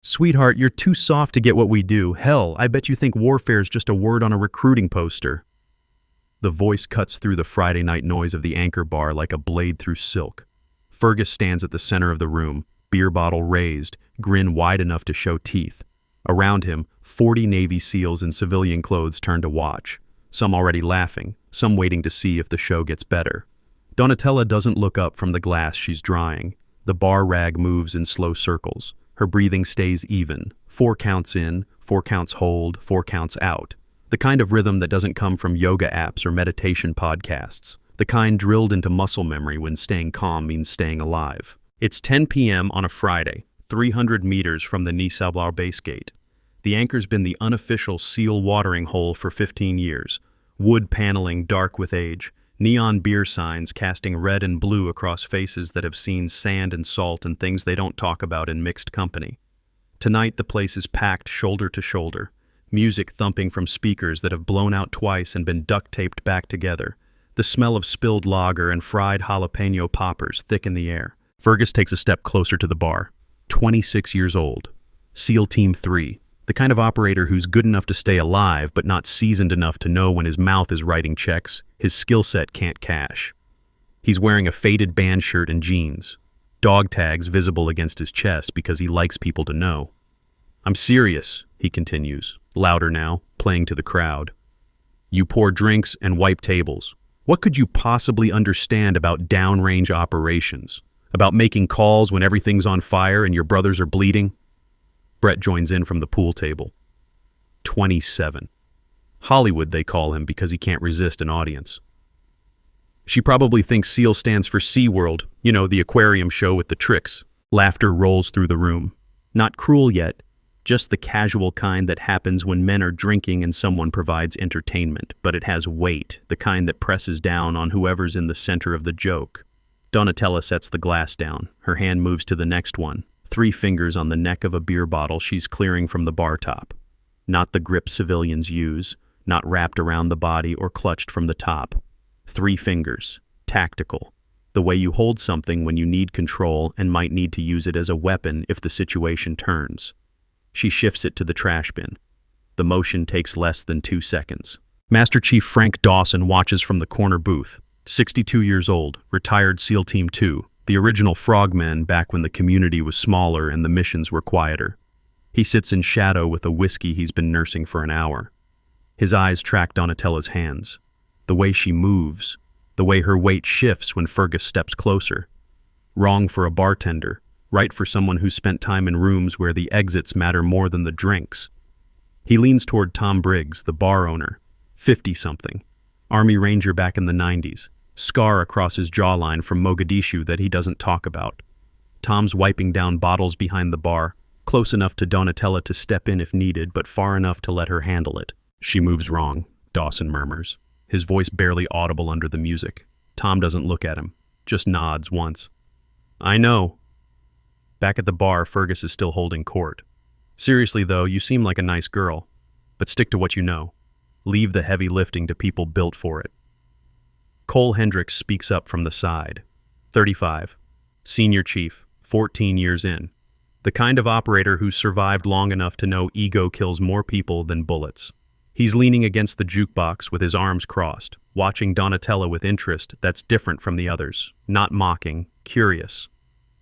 Sweetheart, you're too soft to get what we do. Hell, I bet you think warfare's just a word on a recruiting poster. The voice cuts through the Friday night noise of the Anchor bar like a blade through silk. Fergus stands at the center of the room, beer bottle raised, grin wide enough to show teeth. Around him, 40 Navy SEALs in civilian clothes turn to watch, some already laughing, some waiting to see if the show gets better. Donatella doesn't look up from the glass she's drying. The bar rag moves in slow circles. Her breathing stays even. 4 counts in, 4 counts hold, 4 counts out. The kind of rhythm that doesn't come from yoga apps or meditation podcasts. The kind drilled into muscle memory when staying calm means staying alive. It's 10 p.m. on a Friday, 300 meters from the Nisablar base gate. The Anchor's been the unofficial SEAL watering hole for 15 years. Wood paneling dark with age. Neon beer signs casting red and blue across faces that have seen sand and salt and things they don't talk about in mixed company. Tonight the place is packed shoulder to shoulder, music thumping from speakers that have blown out twice and been duct-taped back together. The smell of spilled lager and fried jalapeno poppers thick in the air. Fergus takes a step closer to the bar. 26 years old. SEAL Team 3. The kind of operator who's good enough to stay alive but not seasoned enough to know when his mouth is writing checks, his skill set can't cash. He's wearing a faded band shirt and jeans. Dog tags visible against his chest because he likes people to know. "I'm serious," he continues, louder now, playing to the crowd. "You pour drinks and wipe tables. What could you possibly understand about downrange operations? About making calls when everything's on fire and your brothers are bleeding?" Brett joins in from the pool table. 27. Hollywood, they call him because he can't resist an audience. "She probably thinks SEAL stands for SeaWorld, you know, the aquarium show with the tricks." Laughter rolls through the room. Not cruel yet, just the casual kind that happens when men are drinking and someone provides entertainment, but it has weight, the kind that presses down on whoever's in the center of the joke. Donatella sets the glass down. Her hand moves to the next one. 3 fingers on the neck of a beer bottle she's clearing from the bar top. Not the grip civilians use, not wrapped around the body or clutched from the top. 3 fingers, tactical. The way you hold something when you need control and might need to use it as a weapon if the situation turns. She shifts it to the trash bin. The motion takes less than 2 seconds. Master Chief Frank Dawson watches from the corner booth. 62 years old, retired SEAL Team 2. The original frogmen back when the community was smaller and the missions were quieter. He sits in shadow with a whiskey he's been nursing for an hour. His eyes track Donatella's hands. The way she moves, the way her weight shifts when Fergus steps closer. Wrong for a bartender, right for someone who's spent time in rooms where the exits matter more than the drinks. He leans toward Tom Briggs, the bar owner, 50-something, Army Ranger back in the 90s. Scar across his jawline from Mogadishu that he doesn't talk about. Tom's wiping down bottles behind the bar, close enough to Donatella to step in if needed, but far enough to let her handle it. "She moves wrong," Dawson murmurs, his voice barely audible under the music. Tom doesn't look at him, just nods once. "I know." Back at the bar, Fergus is still holding court. "Seriously though, you seem like a nice girl, but stick to what you know. Leave the heavy lifting to people built for it." Cole Hendricks speaks up from the side. 35. Senior Chief, 14 years in. The kind of operator who's survived long enough to know ego kills more people than bullets. He's leaning against the jukebox with his arms crossed, watching Donatella with interest that's different from the others, not mocking, curious.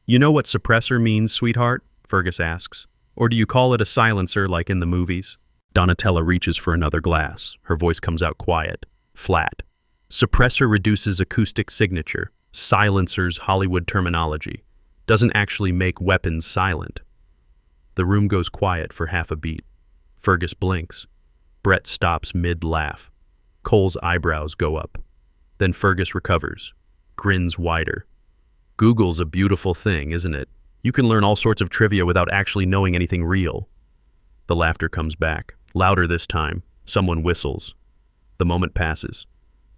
"You know what suppressor means, sweetheart?" Fergus asks. "Or do you call it a silencer like in the movies?" Donatella reaches for another glass. Her voice comes out quiet, flat. "Suppressor reduces acoustic signature. Silencer's Hollywood terminology. Doesn't actually make weapons silent." The room goes quiet for half a beat. Fergus blinks. Brett stops mid-laugh. Cole's eyebrows go up. Then Fergus recovers, grins wider. "Google's a beautiful thing, isn't it? You can learn all sorts of trivia without actually knowing anything real." The laughter comes back, louder this time. Someone whistles. The moment passes.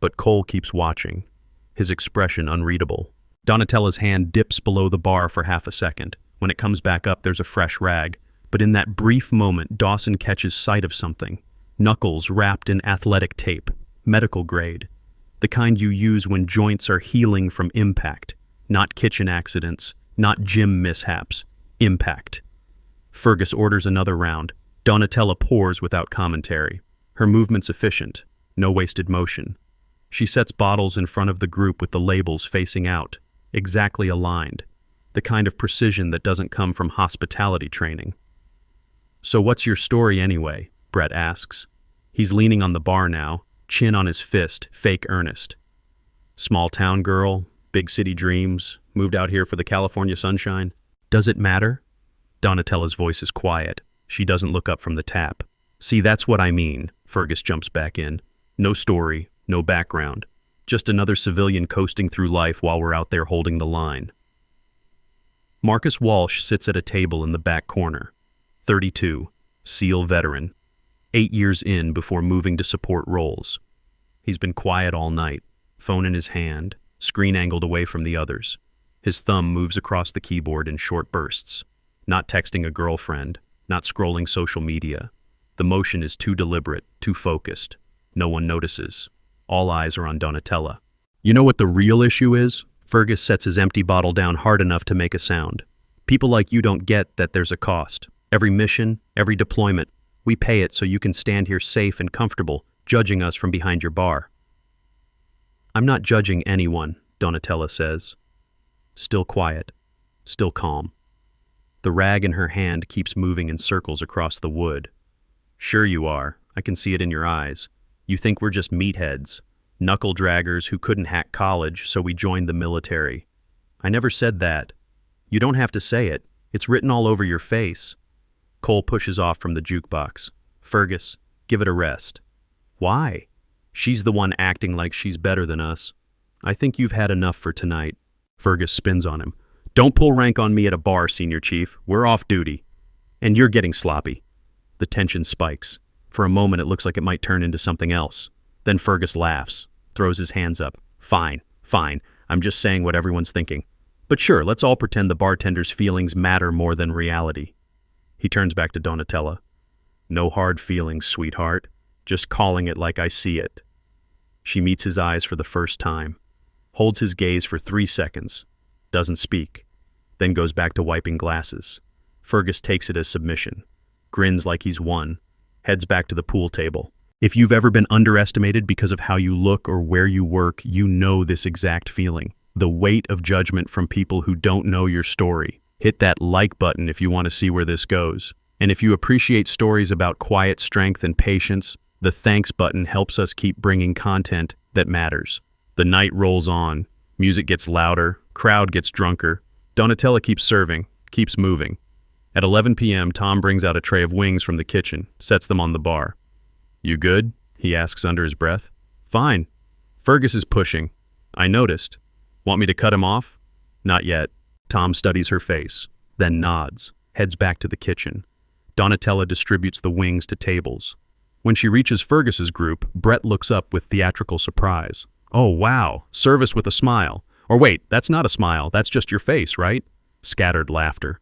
But Cole keeps watching, his expression unreadable. Donatella's hand dips below the bar for half a second. When it comes back up, there's a fresh rag. But in that brief moment, Dawson catches sight of something. Knuckles wrapped in athletic tape, medical grade. The kind you use when joints are healing from impact. Not kitchen accidents, not gym mishaps. Impact. Fergus orders another round. Donatella pours without commentary. Her movement's efficient, no wasted motion. She sets bottles in front of the group with the labels facing out, exactly aligned, the kind of precision that doesn't come from hospitality training. "So what's your story anyway?" Brett asks. He's leaning on the bar now, chin on his fist, fake earnest. "Small town girl, big city dreams, moved out here for the California sunshine. Does it matter?" Donatella's voice is quiet. She doesn't look up from the tap. "See, that's what I mean," Fergus jumps back in. "No story, no background. Just another civilian coasting through life while we're out there holding the line." Marcus Walsh sits at a table in the back corner. 32, SEAL veteran. 8 years in before moving to support roles. He's been quiet all night, phone in his hand, screen angled away from the others. His thumb moves across the keyboard in short bursts. Not texting a girlfriend, not scrolling social media. The motion is too deliberate, too focused. No one notices. All eyes are on Donatella. "You know what the real issue is?" Fergus sets his empty bottle down hard enough to make a sound. "People like you don't get that there's a cost. Every mission, every deployment, we pay it so you can stand here safe and comfortable, judging us from behind your bar." "I'm not judging anyone," Donatella says. Still quiet, still calm. The rag in her hand keeps moving in circles across the wood. "Sure you are. I can see it in your eyes. You think we're just meatheads, knuckle draggers who couldn't hack college, so we joined the military. I never said that. You don't have to say it. It's written all over your face." Cole pushes off from the jukebox. "Fergus, give it a rest." "Why?" "She's the one acting like she's better than us. I think you've had enough for tonight." Fergus spins on him. "Don't pull rank on me at a bar, Senior Chief. We're off duty. And you're getting sloppy." The tension spikes. For a moment, it looks like it might turn into something else. Then Fergus laughs, throws his hands up. Fine. I'm just saying what everyone's thinking. But sure, let's all pretend the bartender's feelings matter more than reality." He turns back to Donatella. "No hard feelings, sweetheart. Just calling it like I see it." She meets his eyes for the first time, holds his gaze for 3 seconds, doesn't speak, then goes back to wiping glasses. Fergus takes it as submission, grins like he's won, heads back to the pool table. If you've ever been underestimated because of how you look or where you work, you know this exact feeling. The weight of judgment from people who don't know your story. Hit that like button if you want to see where this goes. And if you appreciate stories about quiet strength and patience, the thanks button helps us keep bringing content that matters. The night rolls on. Music gets louder. Crowd gets drunker. Donatella keeps serving, keeps moving. At 11 p.m., Tom brings out a tray of wings from the kitchen, sets them on the bar. "You good?" he asks under his breath. "Fine." Fergus is pushing. "I noticed. Want me to cut him off?" "Not yet." Tom studies her face, then nods, heads back to the kitchen. Donatella distributes the wings to tables. When she reaches Fergus's group, Brett looks up with theatrical surprise. "Oh, wow, service with a smile. Or wait, that's not a smile, that's just your face, right?" Scattered laughter.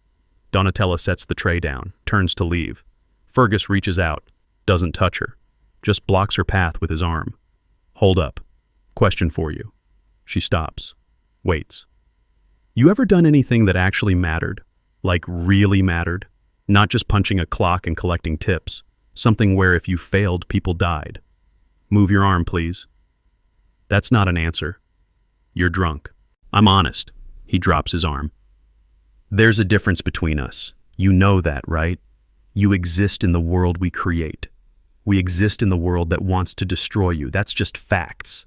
Donatella sets the tray down, turns to leave. Fergus reaches out, doesn't touch her, just blocks her path with his arm. "Hold up. Question for you." She stops, waits. "You ever done anything that actually mattered? Like really mattered? Not just punching a clock and collecting tips. Something where if you failed, people died. Move your arm, please." "That's not an answer. You're drunk." "I'm honest." He drops his arm. "There's a difference between us. You know that, right? You exist in the world we create. We exist in the world that wants to destroy you. That's just facts."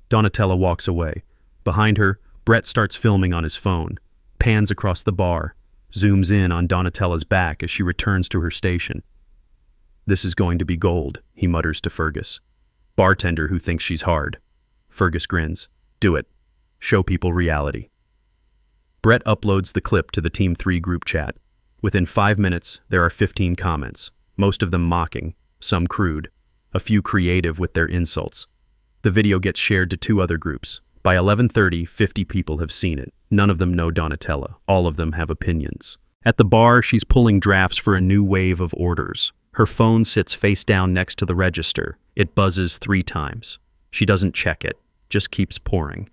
Donatella walks away. Behind her, Brett starts filming on his phone, pans across the bar, zooms in on Donatella's back as she returns to her station. "This is going to be gold," he mutters to Fergus. "Bartender who thinks she's hard." Fergus grins. "Do it. Show people reality." Brett uploads the clip to the Team 3 group chat. Within 5 minutes, there are 15 comments, most of them mocking, some crude, a few creative with their insults. The video gets shared to 2 other groups. By 11:30, 50 people have seen it. None of them know Donatella. All of them have opinions. At the bar, she's pulling drafts for a new wave of orders. Her phone sits face down next to the register. It buzzes 3 times. She doesn't check it, just keeps pouring.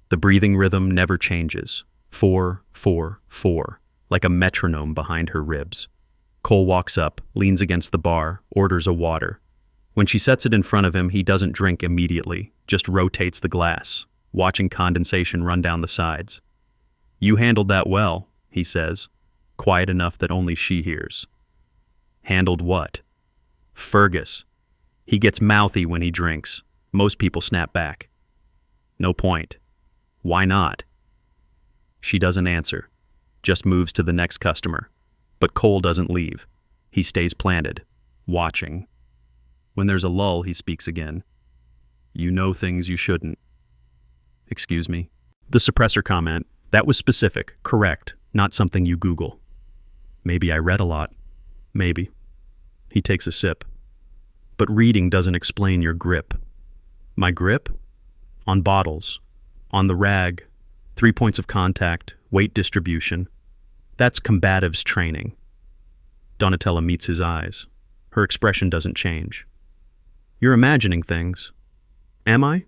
The breathing rhythm never changes. 4, 4, 4. like a metronome behind her ribs. Cole walks up, leans against the bar, orders a water. When she sets it in front of him, he doesn't drink immediately, just rotates the glass, watching condensation run down the sides. "You handled that well," he says, quiet enough that only she hears. Handled what? Fergus. He gets mouthy when he drinks. Most people snap back. No point. Why not? She doesn't answer, just moves to the next customer. But Cole doesn't leave. He stays planted, watching. When there's a lull, he speaks again. "You know things you shouldn't." "Excuse me?" The suppressor comment, that was specific, correct, not something you Google. "Maybe I read a lot." "Maybe." He takes a sip. "But reading doesn't explain your grip." "My grip?" "On bottles. On the rag. 3 points of contact, weight distribution. That's combatives training." Donatella meets his eyes. Her expression doesn't change. "You're imagining things." "Am I?"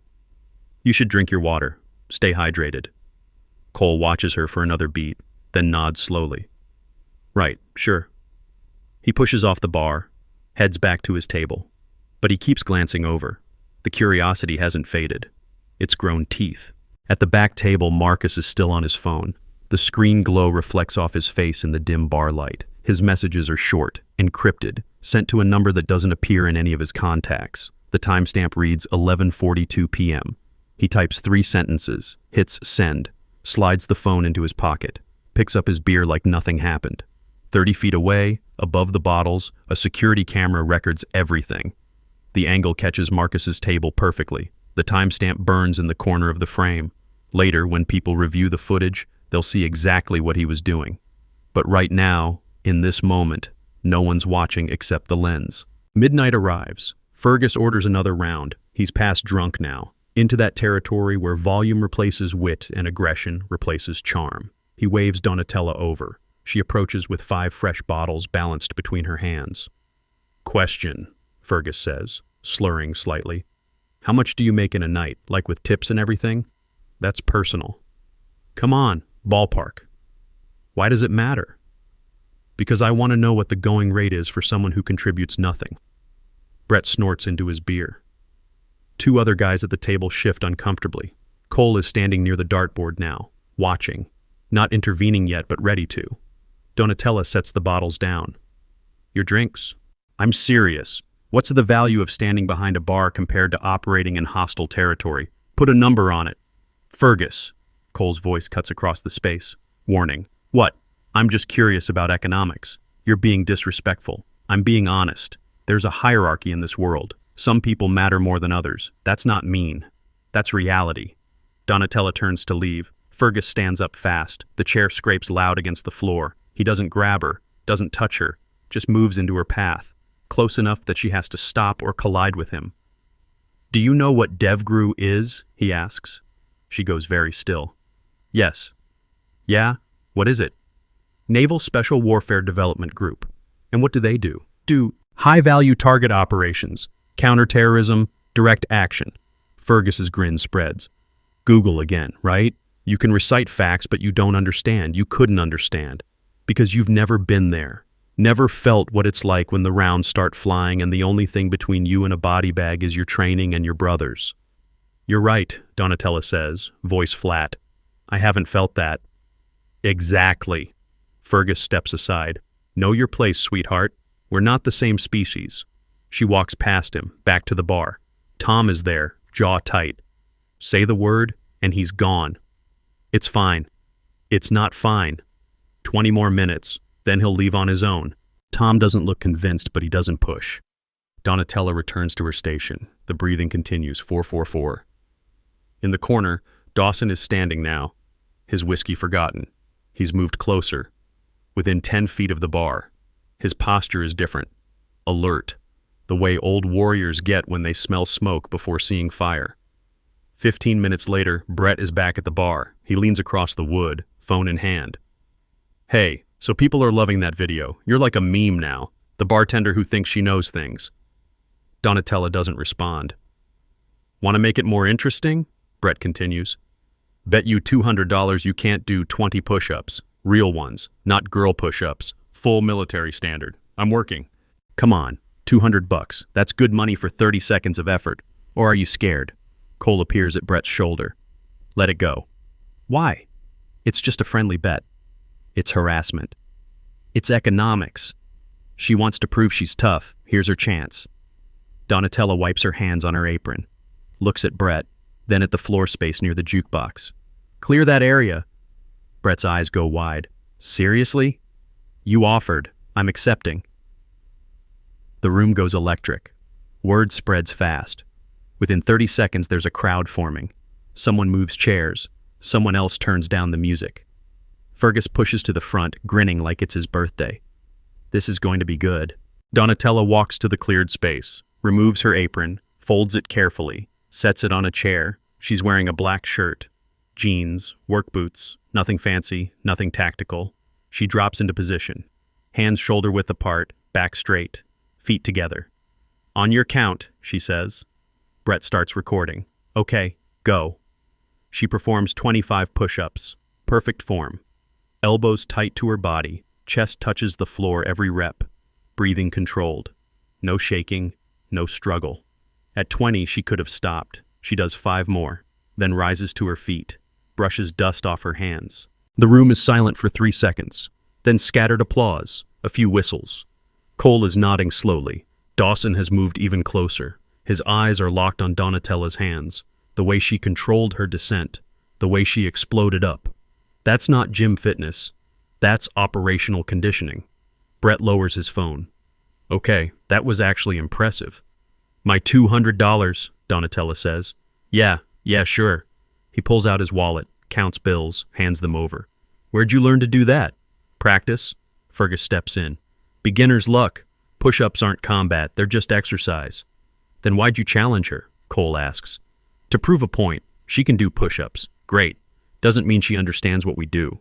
"You should drink your water. Stay hydrated." Cole watches her for another beat, then nods slowly. "Right, sure." He pushes off the bar, heads back to his table. But he keeps glancing over. The curiosity hasn't faded. It's grown teeth. At the back table, Marcus is still on his phone. The screen glow reflects off his face in the dim bar light. His messages are short, encrypted, sent to a number that doesn't appear in any of his contacts. The timestamp reads 11:42 p.m. He types 3 sentences, hits send, slides the phone into his pocket, picks up his beer like nothing happened. 30 feet away, above the bottles, a security camera records everything. The angle catches Marcus's table perfectly. The timestamp burns in the corner of the frame. Later, when people review the footage, they'll see exactly what he was doing. But right now, in this moment, no one's watching except the lens. Midnight arrives. Fergus orders another round. He's past drunk now, into that territory where volume replaces wit and aggression replaces charm. He waves Donatella over. She approaches with 5 fresh bottles balanced between her hands. "Question," Fergus says, slurring slightly. "How much do you make in a night, like with tips and everything?" "That's personal." "Come on, ballpark." "Why does it matter?" "Because I want to know what the going rate is for someone who contributes nothing." Brett snorts into his beer. 2 other guys at the table shift uncomfortably. Cole is standing near the dartboard now, watching, not intervening yet but ready to. Donatella sets the bottles down. "Your drinks?" "I'm serious. What's the value of standing behind a bar compared to operating in hostile territory? Put a number on it." "Fergus." Cole's voice cuts across the space. "Warning." "What?" "I'm just curious about economics." "You're being disrespectful." "I'm being honest. There's a hierarchy in this world. Some people matter more than others. That's not mean. That's reality." Donatella turns to leave. Fergus stands up fast. The chair scrapes loud against the floor. He doesn't grab her, doesn't touch her, just moves into her path, close enough that she has to stop or collide with him. "Do you know what DevGru is?" he asks. She goes very still. "Yes." "Yeah? What is it?" "Naval Special Warfare Development Group." "And what do they do?" "Do high-value target operations, counterterrorism, direct action." Fergus's grin spreads. "Google again, right? You can recite facts, but you don't understand. You couldn't understand. Because you've never been there. Never felt what it's like when the rounds start flying and the only thing between you and a body bag is your training and your brothers." "You're right," Donatella says, voice flat. "I haven't felt that." "Exactly." Fergus steps aside. "Know your place, sweetheart. We're not the same species." She walks past him, back to the bar. Tom is there, jaw tight. Say the word, and he's gone. "It's fine." "It's not fine." 20 more minutes, then he'll leave on his own. Tom doesn't look convinced, but he doesn't push. Donatella returns to her station. The breathing continues, 444. In the corner, Dawson is standing now, his whiskey forgotten. He's moved closer, within 10 feet of the bar. His posture is different, alert, the way old warriors get when they smell smoke before seeing fire. 15 minutes later, Brett is back at the bar. He leans across the wood, phone in hand. "Hey, so people are loving that video. You're like a meme now, the bartender who thinks she knows things." Donatella doesn't respond. "Want to make it more interesting?" Brett continues. "Bet you $200 you can't do 20 push-ups." Real ones, not girl push-ups. Full military standard. I'm working. Come on, $200. That's good money for 30 seconds of effort. Or are you scared? Cole appears at Brett's shoulder. Let it go. Why? It's just a friendly bet. It's harassment. It's economics. She wants to prove she's tough. Here's her chance. Donatella wipes her hands on her apron, looks at Brett, then at the floor space near the jukebox. Clear that area. Brett's eyes go wide. Seriously? You offered. I'm accepting. The room goes electric. Word spreads fast. Within 30 seconds, there's a crowd forming. Someone moves chairs. Someone else turns down the music. Fergus pushes to the front, grinning like it's his birthday. This is going to be good. Donatella walks to the cleared space, removes her apron, folds it carefully, sets it on a chair. She's wearing a black shirt, jeans, work boots, nothing fancy, nothing tactical. She drops into position. Hands shoulder-width apart, back straight, feet together. On your count, she says. Brett starts recording. Okay, go. She performs 25 push-ups. Perfect form. Elbows tight to her body, chest touches the floor every rep. Breathing controlled. No shaking, no struggle. At 20, she could have stopped. She does 5 more, then rises to her feet, brushes dust off her hands. The room is silent for 3 seconds, then scattered applause, a few whistles. Cole is nodding slowly. Dawson has moved even closer. His eyes are locked on Donatella's hands, the way she controlled her descent, the way she exploded up. That's not gym fitness. That's operational conditioning. Brett lowers his phone. Okay, that was actually impressive. My $200, Donatella says. Yeah, sure. He pulls out his wallet, counts bills, hands them over. Where'd you learn to do that? Practice? Fergus steps in. Beginner's luck. Push-ups aren't combat, they're just exercise. Then why'd you challenge her? Cole asks. To prove a point. She can do push-ups. Great. Doesn't mean she understands what we do.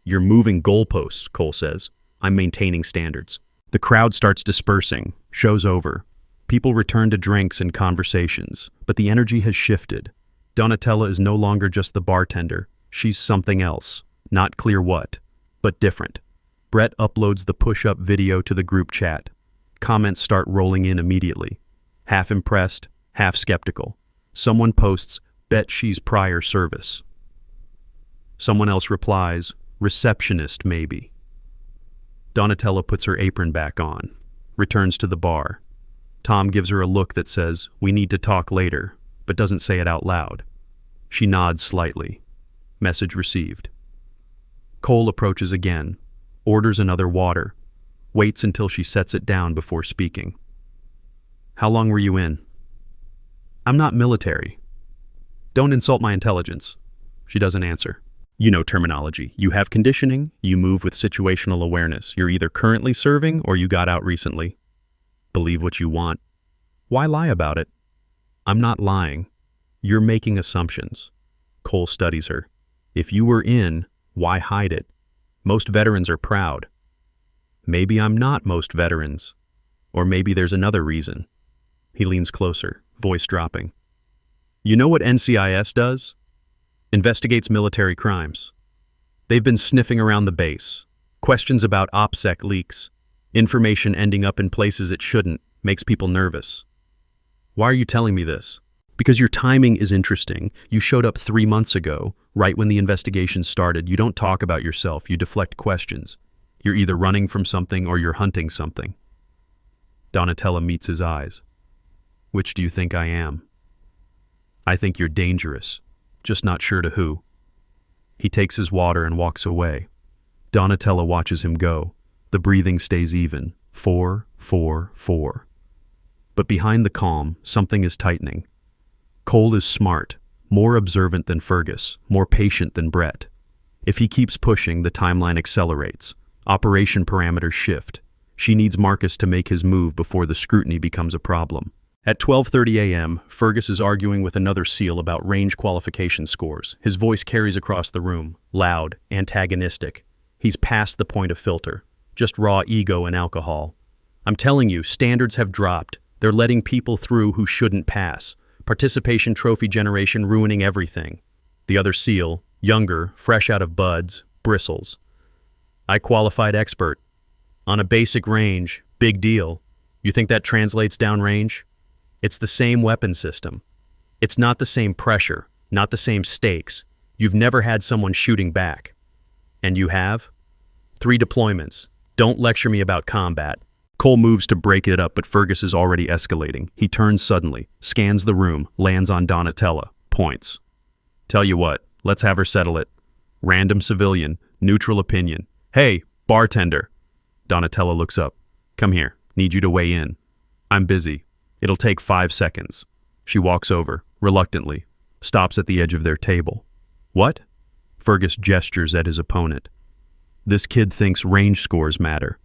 You're moving goalposts, Cole says. I'm maintaining standards. The crowd starts dispersing. Show's over. People return to drinks and conversations, but the energy has shifted. Donatella is no longer just the bartender. She's something else. Not clear what, but different. Brett uploads the push-up video to the group chat. Comments start rolling in immediately. Half impressed, half skeptical. Someone posts, bet she's prior service. Someone else replies, receptionist maybe. Donatella puts her apron back on, returns to the bar. Tom gives her a look that says, we need to talk later, but doesn't say it out loud. She nods slightly. Message received. Cole approaches again, orders another water, waits until she sets it down before speaking. How long were you in? I'm not military. Don't insult my intelligence. She doesn't answer. You know terminology. You have conditioning, you move with situational awareness. You're either currently serving or you got out recently. Believe what you want. Why lie about it? I'm not lying. You're making assumptions. Cole studies her. If you were in, why hide it? Most veterans are proud. Maybe I'm not most veterans. Or maybe there's another reason. He leans closer, voice dropping. You know what NCIS does? Investigates military crimes. They've been sniffing around the base. Questions about OPSEC leaks. Information ending up in places it shouldn't makes people nervous. Why are you telling me this? Because your timing is interesting. You showed up 3 months ago, right when the investigation started. You don't talk about yourself. You deflect questions. You're either running from something or you're hunting something. Donatella meets his eyes. Which do you think I am? I think you're dangerous, just not sure to who. He takes his water and walks away. Donatella watches him go. The breathing stays even. 4, 4, 4. But behind the calm, something is tightening. Cole is smart, more observant than Fergus, more patient than Brett. If he keeps pushing, the timeline accelerates. Operation parameters shift. She needs Marcus to make his move before the scrutiny becomes a problem. At 12:30 a.m., Fergus is arguing with another SEAL about range qualification scores. His voice carries across the room, loud, antagonistic. He's past the point of filter, just raw ego and alcohol. I'm telling you, standards have dropped. They're letting people through who shouldn't pass. Participation trophy generation ruining everything. The other SEAL, younger, fresh out of buds, bristles. I qualified expert. On a basic range, big deal. You think that translates downrange? It's the same weapon system. It's not the same pressure, not the same stakes. You've never had someone shooting back. And you have? 3 deployments. Don't lecture me about combat. Cole moves to break it up, but Fergus is already escalating. He turns suddenly, scans the room, lands on Donatella, points. Tell you what, let's have her settle it. Random civilian, neutral opinion. Hey, bartender. Donatella looks up. Come here, need you to weigh in. I'm busy. It'll take 5 seconds. She walks over, reluctantly, stops at the edge of their table. What? Fergus gestures at his opponent. This kid thinks range scores matter.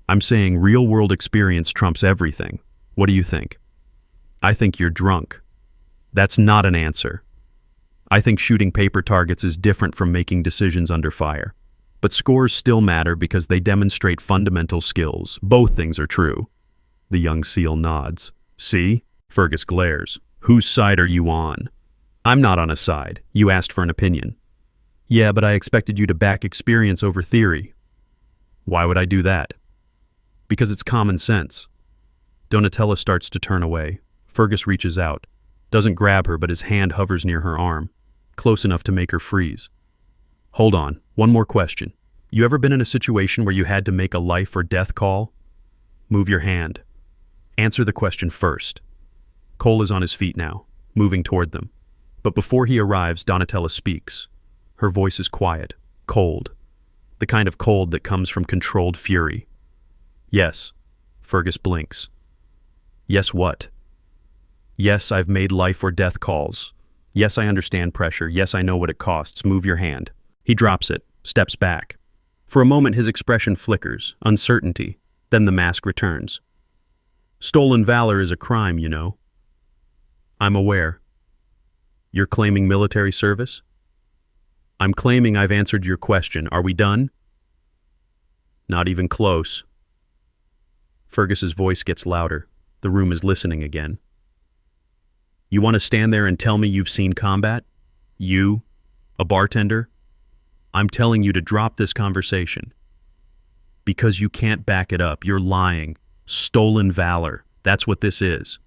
I'm saying real-world experience trumps everything. What do you think? I think you're drunk. That's not an answer. I think shooting paper targets is different from making decisions under fire. But scores still matter because they demonstrate fundamental skills. Both things are true. The young SEAL nods. See? Fergus glares. Whose side are you on? I'm not on a side. You asked for an opinion. Yeah, but I expected you to back experience over theory. Why would I do that? Because it's common sense. Donatella starts to turn away. Fergus reaches out. Doesn't grab her, but his hand hovers near her arm, close enough to make her freeze. Hold on, one more question. You ever been in a situation where you had to make a life or death call? Move your hand. Answer the question first. Cole is on his feet now, moving toward them. But before he arrives, Donatella speaks. Her voice is quiet, cold. The kind of cold that comes from controlled fury. Yes. Fergus blinks. Yes, what? Yes, I've made life or death calls. Yes, I understand pressure. Yes, I know what it costs. Move your hand. He drops it, steps back. For a moment, his expression flickers, uncertainty. Then the mask returns. Stolen valor is a crime, you know. I'm aware. You're claiming military service? I'm claiming I've answered your question. Are we done? Not even close. Fergus's voice gets louder. The room is listening again. You want to stand there and tell me you've seen combat? You? A bartender? I'm telling you to drop this conversation. Because you can't back it up. You're lying. Stolen valor. That's what this is.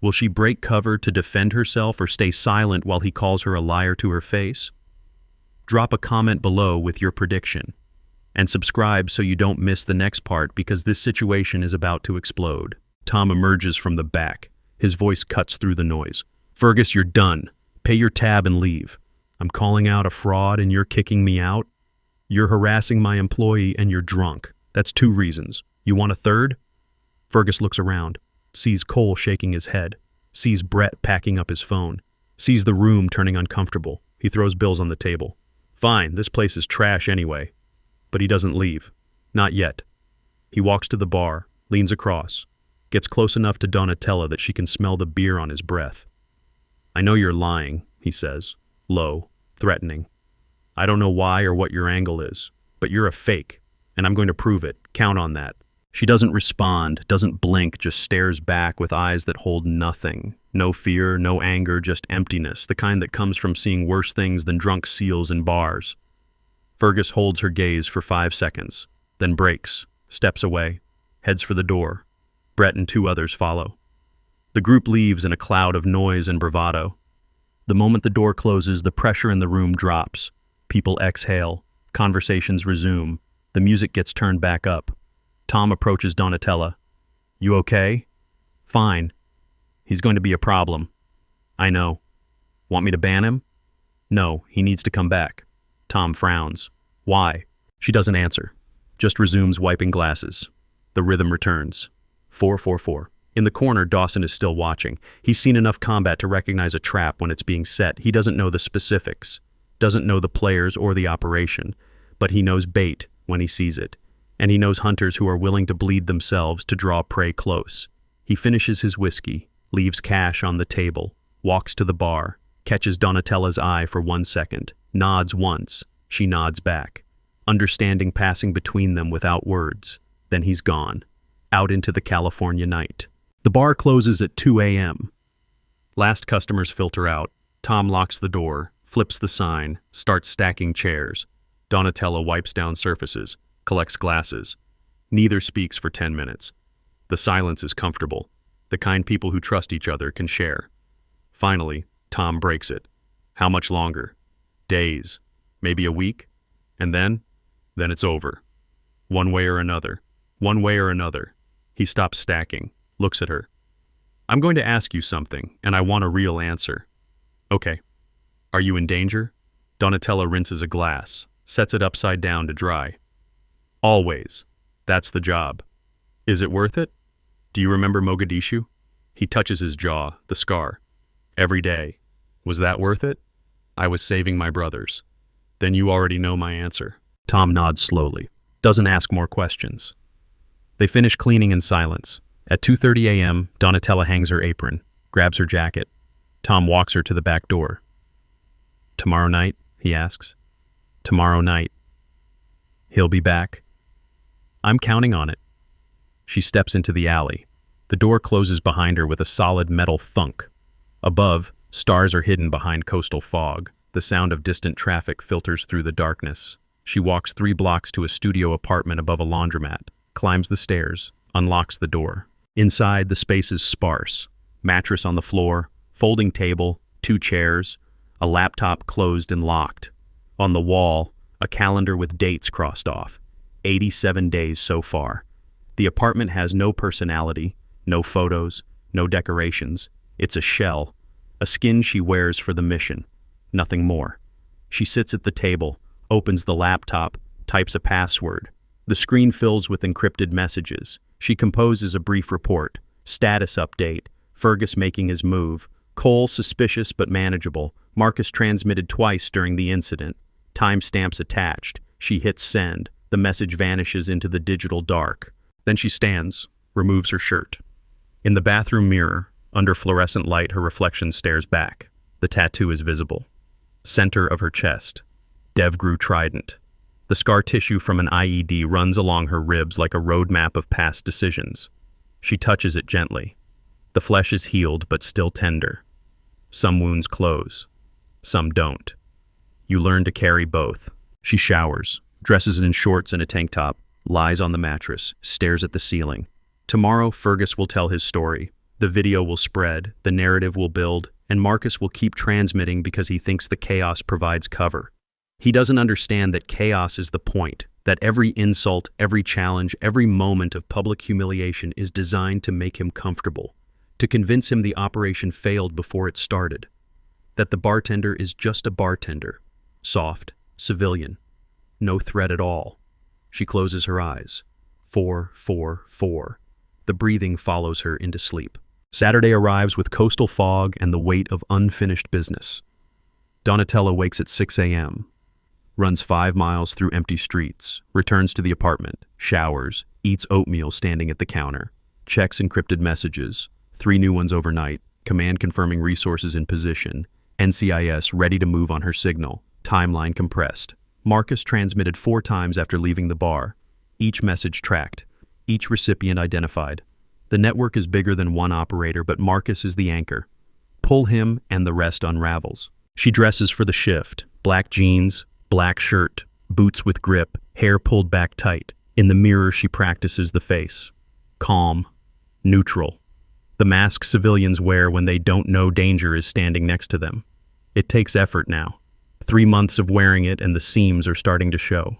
Will she break cover to defend herself or stay silent while he calls her a liar to her face? Drop a comment below with your prediction. And subscribe so you don't miss the next part because this situation is about to explode. Tom emerges from the back. His voice cuts through the noise. Fergus, you're done. Pay your tab and leave. I'm calling out a fraud and you're kicking me out? You're harassing my employee and you're drunk. That's 2 reasons. You want a third? Fergus looks around, sees Cole shaking his head, sees Brett packing up his phone, sees the room turning uncomfortable. He throws bills on the table. Fine, this place is trash anyway. But he doesn't leave. Not yet. He walks to the bar, leans across, gets close enough to Donatella that she can smell the beer on his breath. I know you're lying, he says, low, threatening. I don't know why or what your angle is, but you're a fake, and I'm going to prove it. Count on that. She doesn't respond, doesn't blink, just stares back with eyes that hold nothing. No fear, no anger, just emptiness, the kind that comes from seeing worse things than drunk SEALs in bars. Fergus holds her gaze for 5 seconds, then breaks, steps away, heads for the door. Brett and 2 others follow. The group leaves in a cloud of noise and bravado. The moment the door closes, the pressure in the room drops. People exhale. Conversations resume. The music gets turned back up. Tom approaches Donatella. You okay? Fine. He's going to be a problem. I know. Want me to ban him? No, he needs to come back. Tom frowns. Why? She doesn't answer. Just resumes wiping glasses. The rhythm returns. 4-4-4. In the corner, Dawson is still watching. He's seen enough combat to recognize a trap when it's being set. He doesn't know the specifics, doesn't know the players or the operation, but he knows bait when he sees it. And he knows hunters who are willing to bleed themselves to draw prey close. He finishes his whiskey, leaves cash on the table, walks to the bar, catches Donatella's eye for 1 second, nods once. She nods back, understanding passing between them without words. Then he's gone, out into the California night. The bar closes at 2 a.m. Last customers filter out. Tom locks the door, flips the sign, starts stacking chairs. Donatella wipes down surfaces, collects glasses. Neither speaks for 10 minutes. The silence is comfortable. The kind people who trust each other can share. Finally, Tom breaks it. How much longer? Days. Maybe a week? And then? Then it's over. One way or another. One way or another. He stops stacking, looks at her. I'm going to ask you something, and I want a real answer. Okay. Are you in danger? Donatella rinses a glass, sets it upside down to dry. Always. That's the job. Is it worth it? Do you remember Mogadishu? He touches his jaw, the scar. Every day. Was that worth it? I was saving my brothers. Then you already know my answer. Tom nods slowly, doesn't ask more questions. They finish cleaning in silence. At 2:30 a.m., Donatella hangs her apron, grabs her jacket. Tom walks her to the back door. Tomorrow night? He asks. Tomorrow night. He'll be back. I'm counting on it. She steps into the alley. The door closes behind her with a solid metal thunk. Above, stars are hidden behind coastal fog. The sound of distant traffic filters through the darkness. She walks 3 blocks to a studio apartment above a laundromat, climbs the stairs, unlocks the door. Inside, the space is sparse. Mattress on the floor, folding table, 2 chairs, a laptop closed and locked. On the wall, a calendar with dates crossed off. 87 days so far. The apartment has no personality, no photos, no decorations. It's a shell, a skin she wears for the mission. Nothing more. She sits at the table, opens the laptop, types a password. The screen fills with encrypted messages. She composes a brief report. Status update. Fergus making his move. Cole suspicious but manageable. Marcus transmitted twice during the incident. Timestamps attached. She hits send. The message vanishes into the digital dark. Then she stands, removes her shirt. In the bathroom mirror, under fluorescent light, her reflection stares back. The tattoo is visible. Center of her chest. Devgru Trident. The scar tissue from an IED runs along her ribs like a roadmap of past decisions. She touches it gently. The flesh is healed but still tender. Some wounds close. Some don't. You learn to carry both. She showers, dresses in shorts and a tank top, lies on the mattress, stares at the ceiling. Tomorrow, Fergus will tell his story. The video will spread, the narrative will build, and Marcus will keep transmitting because he thinks the chaos provides cover. He doesn't understand that chaos is the point, that every insult, every challenge, every moment of public humiliation is designed to make him comfortable, to convince him the operation failed before it started, that the bartender is just a bartender, soft, civilian, no threat at all. She closes her eyes. 4, 4, 4. The breathing follows her into sleep. Saturday arrives with coastal fog and the weight of unfinished business. Donatella wakes at 6 a.m., runs 5 miles through empty streets, returns to the apartment, showers, eats oatmeal standing at the counter, checks encrypted messages, 3 new ones overnight, command confirming resources in position, NCIS ready to move on her signal, timeline compressed. Marcus transmitted 4 times after leaving the bar, each message tracked, each recipient identified. The network is bigger than one operator, but Marcus is the anchor. Pull him and the rest unravels. She dresses for the shift, black jeans, black shirt, boots with grip, hair pulled back tight. In the mirror, she practices the face. Calm, neutral. The mask civilians wear when they don't know danger is standing next to them. It takes effort now. 3 months of wearing it and the seams are starting to show.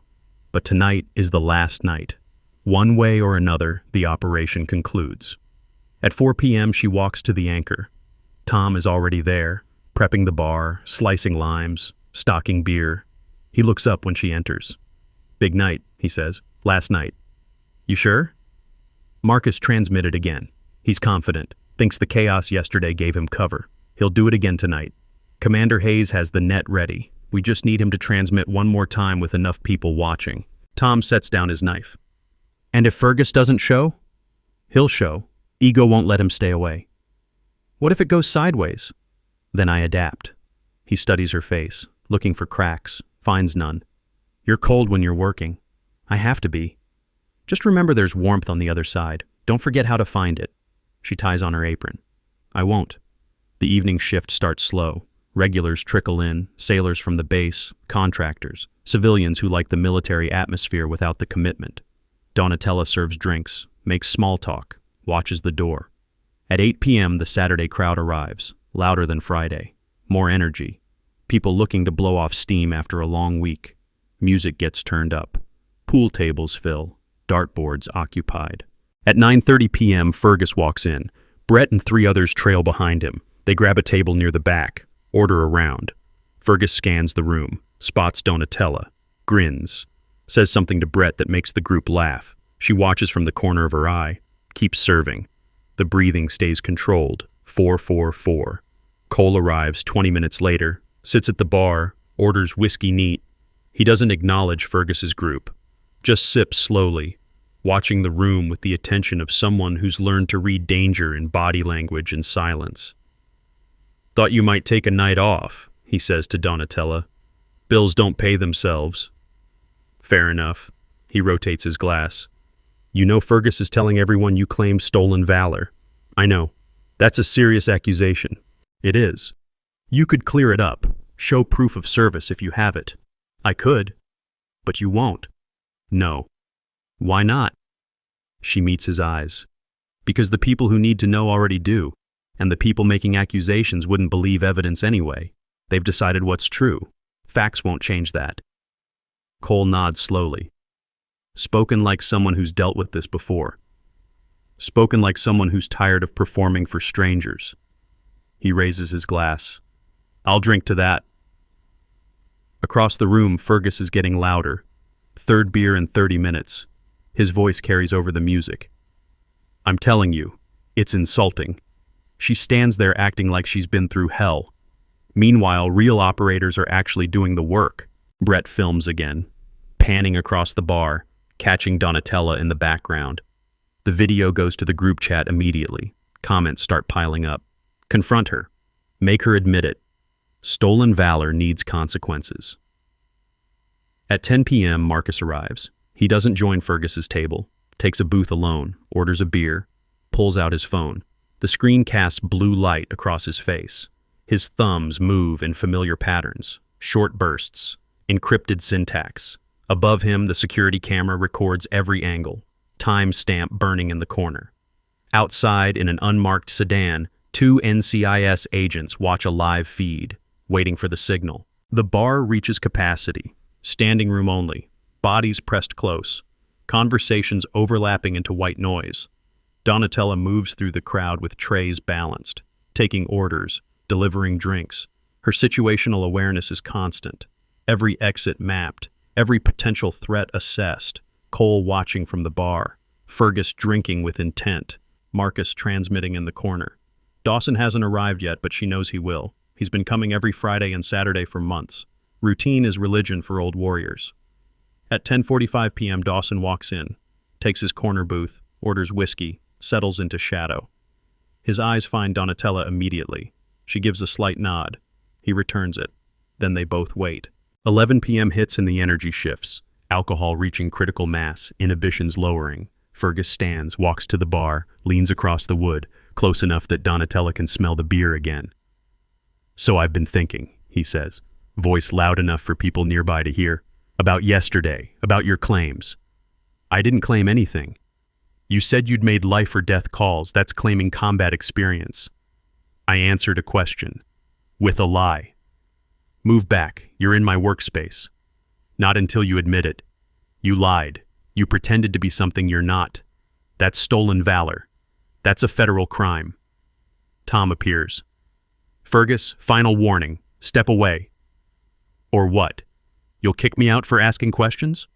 But tonight is the last night. One way or another, the operation concludes. At 4 p.m., she walks to the anchor. Tom is already there, prepping the bar, slicing limes, stocking beer. He looks up when she enters. Big night, he says. Last night. You sure? Marcus transmitted again. He's confident, thinks the chaos yesterday gave him cover. He'll do it again tonight. Commander Hayes has the net ready. We just need him to transmit one more time with enough people watching. Tom sets down his knife. And if Fergus doesn't show? He'll show. Ego won't let him stay away. What if it goes sideways? Then I adapt. He studies her face, looking for cracks, finds none. You're cold when you're working. I have to be. Just remember there's warmth on the other side. Don't forget how to find it. She ties on her apron. I won't. The evening shift starts slow. Regulars trickle in, sailors from the base, contractors. civilians who like the military atmosphere without the commitment. Donatella serves drinks, makes small talk, watches the door. At 8 p.m., the Saturday crowd arrives, louder than Friday. More energy. People looking to blow off steam after a long week. Music gets turned up. Pool tables fill. Dartboards occupied. At 9:30 p.m., Fergus walks in. Brett and 3 others trail behind him. They grab a table near the back, order a round. Fergus scans the room, spots Donatella, grins, says something to Brett that makes the group laugh. She watches from the corner of her eye, keeps serving. The breathing stays controlled. 444. Cole arrives 20 minutes later, sits at the bar, orders whiskey neat. He doesn't acknowledge Fergus's group, just sips slowly, watching the room with the attention of someone who's learned to read danger in body language and silence. "Thought you might take a night off," he says to Donatella. "Bills don't pay themselves." "Fair enough." He rotates his glass. "You know Fergus is telling everyone you claim stolen valor." "I know. That's a serious accusation." "It is. You could clear it up, show proof of service if you have it." "I could. But you won't." "No." "Why not?" She meets his eyes. "Because the people who need to know already do, and the people making accusations wouldn't believe evidence anyway. They've decided what's true. Facts won't change that." Cole nods slowly. Spoken like someone who's dealt with this before. Spoken like someone who's tired of performing for strangers. He raises his glass. "I'll drink to that." Across the room, Fergus is getting louder. 3rd beer in 30 minutes. His voice carries over the music. "I'm telling you, it's insulting." She stands there acting like she's been through hell. Meanwhile, real operators are actually doing the work. Brett films again, panning across the bar, catching Donatella in the background. The video goes to the group chat immediately. Comments start piling up. Confront her. Make her admit it. Stolen valor needs consequences. At 10 p.m., Marcus arrives. He doesn't join Fergus's table, takes a booth alone, orders a beer, pulls out his phone. The screen casts blue light across his face. His thumbs move in familiar patterns, short bursts, encrypted syntax. Above him, the security camera records every angle, time stamp burning in the corner. Outside, in an unmarked sedan, 2 NCIS agents watch a live feed, waiting for the signal. The bar reaches capacity, standing room only, bodies pressed close, conversations overlapping into white noise. Donatella moves through the crowd with trays balanced, taking orders, delivering drinks. Her situational awareness is constant, every exit mapped, every potential threat assessed. Cole watching from the bar, Fergus drinking with intent, Marcus transmitting in the corner. Dawson hasn't arrived yet, but she knows he will. He's been coming every Friday and Saturday for months. Routine is religion for old warriors. At 10:45 p.m., Dawson walks in, takes his corner booth, orders whiskey, settles into shadow. His eyes find Donatella immediately. She gives a slight nod. He returns it. Then they both wait. 11 p.m. hits and the energy shifts. Alcohol reaching critical mass, inhibitions lowering. Fergus stands, walks to the bar, leans across the wood, close enough that Donatella can smell the beer again. "So I've been thinking," he says, voice loud enough for people nearby to hear. "About yesterday, about your claims." "I didn't claim anything." "You said you'd made life or death calls. That's claiming combat experience." "I answered a question. With a lie." "Move back. You're in my workspace." "Not until you admit it. You lied. You pretended to be something you're not. That's stolen valor. That's a federal crime." Tom appears. "Fergus, final warning. Step away." "Or what? You'll kick me out for asking questions?"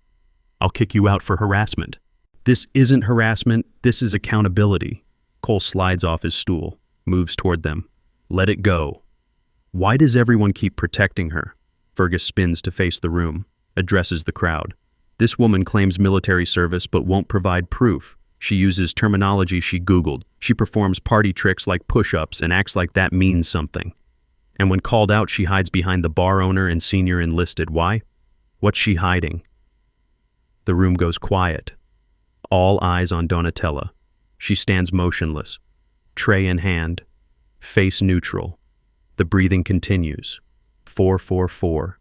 "I'll kick you out for harassment." "This isn't harassment. This is accountability." Cole slides off his stool, moves toward them. "Let it go." "Why does everyone keep protecting her?" Fergus spins to face the room, addresses the crowd. "This woman claims military service but won't provide proof. She uses terminology she Googled. She performs party tricks like push-ups and acts like that means something. And when called out, she hides behind the bar owner and senior enlisted. Why? What's she hiding?" The room goes quiet. All eyes on Donatella. She stands motionless, tray in hand, face neutral. The breathing continues. 444.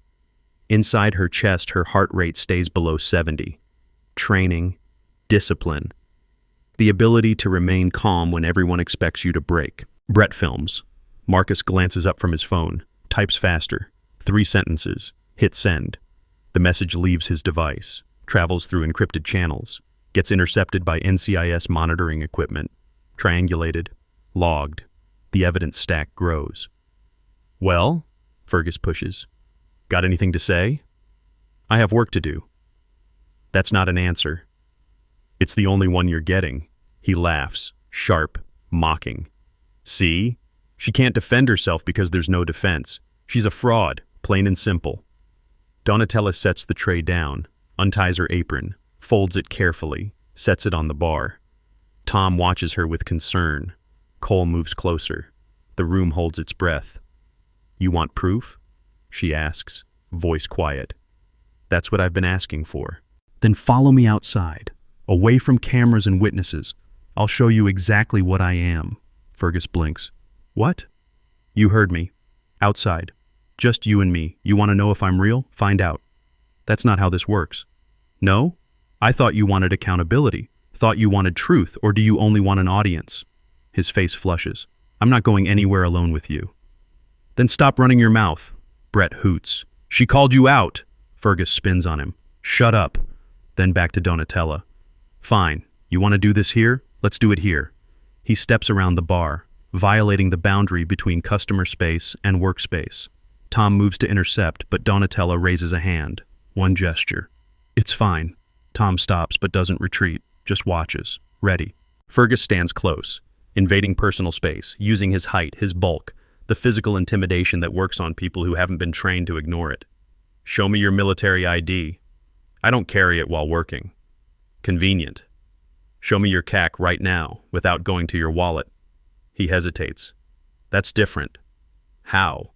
Inside her chest, her heart rate stays below 70. Training, discipline, the ability to remain calm when everyone expects you to break. Brett films. Marcus glances up from his phone, types faster. 3 sentences. Hit send. The message leaves his device, travels through encrypted channels, gets intercepted by NCIS monitoring equipment, triangulated, logged. The evidence stack grows. Well? Fergus pushes. Got anything to say? I have work to do. That's not an answer. It's the only one you're getting. He laughs, sharp, mocking. See? She can't defend herself because there's no defense. She's a fraud, plain and simple. Donatella sets the tray down, unties her apron, folds it carefully, sets it on the bar. Tom watches her with concern. Cole moves closer. The room holds its breath. You want proof? She asks, voice quiet. That's what I've been asking for. Then follow me outside, away from cameras and witnesses. I'll show you exactly what I am. Fergus blinks. What? You heard me. Outside. Just you and me. You want to know if I'm real? Find out. That's not how this works. No? I thought you wanted accountability. Thought you wanted truth, or do you only want an audience? His face flushes. I'm not going anywhere alone with you. Then stop running your mouth. Brett hoots. She called you out. Fergus spins on him. Shut up. Then back to Donatella. Fine. You want to do this here? Let's do it here. He steps around the bar, violating the boundary between customer space and workspace. Tom moves to intercept, but Donatella raises a hand. One gesture. It's fine. Tom stops but doesn't retreat, just watches, ready. Fergus stands close, invading personal space, using his height, his bulk, the physical intimidation that works on people who haven't been trained to ignore it. Show me your military ID. I don't carry it while working. Convenient. Show me your CAC right now, without going to your wallet. He hesitates. That's different. How?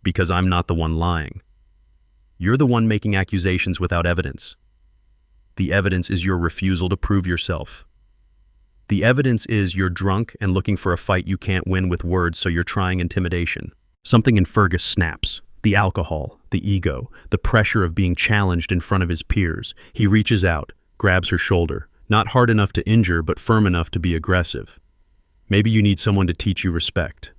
Because I'm not the one lying. You're the one making accusations without evidence. The evidence is your refusal to prove yourself. The evidence is you're drunk and looking for a fight you can't win with words, so you're trying intimidation. Something in Fergus snaps. The alcohol, the ego, the pressure of being challenged in front of his peers. He reaches out, grabs her shoulder, not hard enough to injure, but firm enough to be aggressive. Maybe you need someone to teach you respect.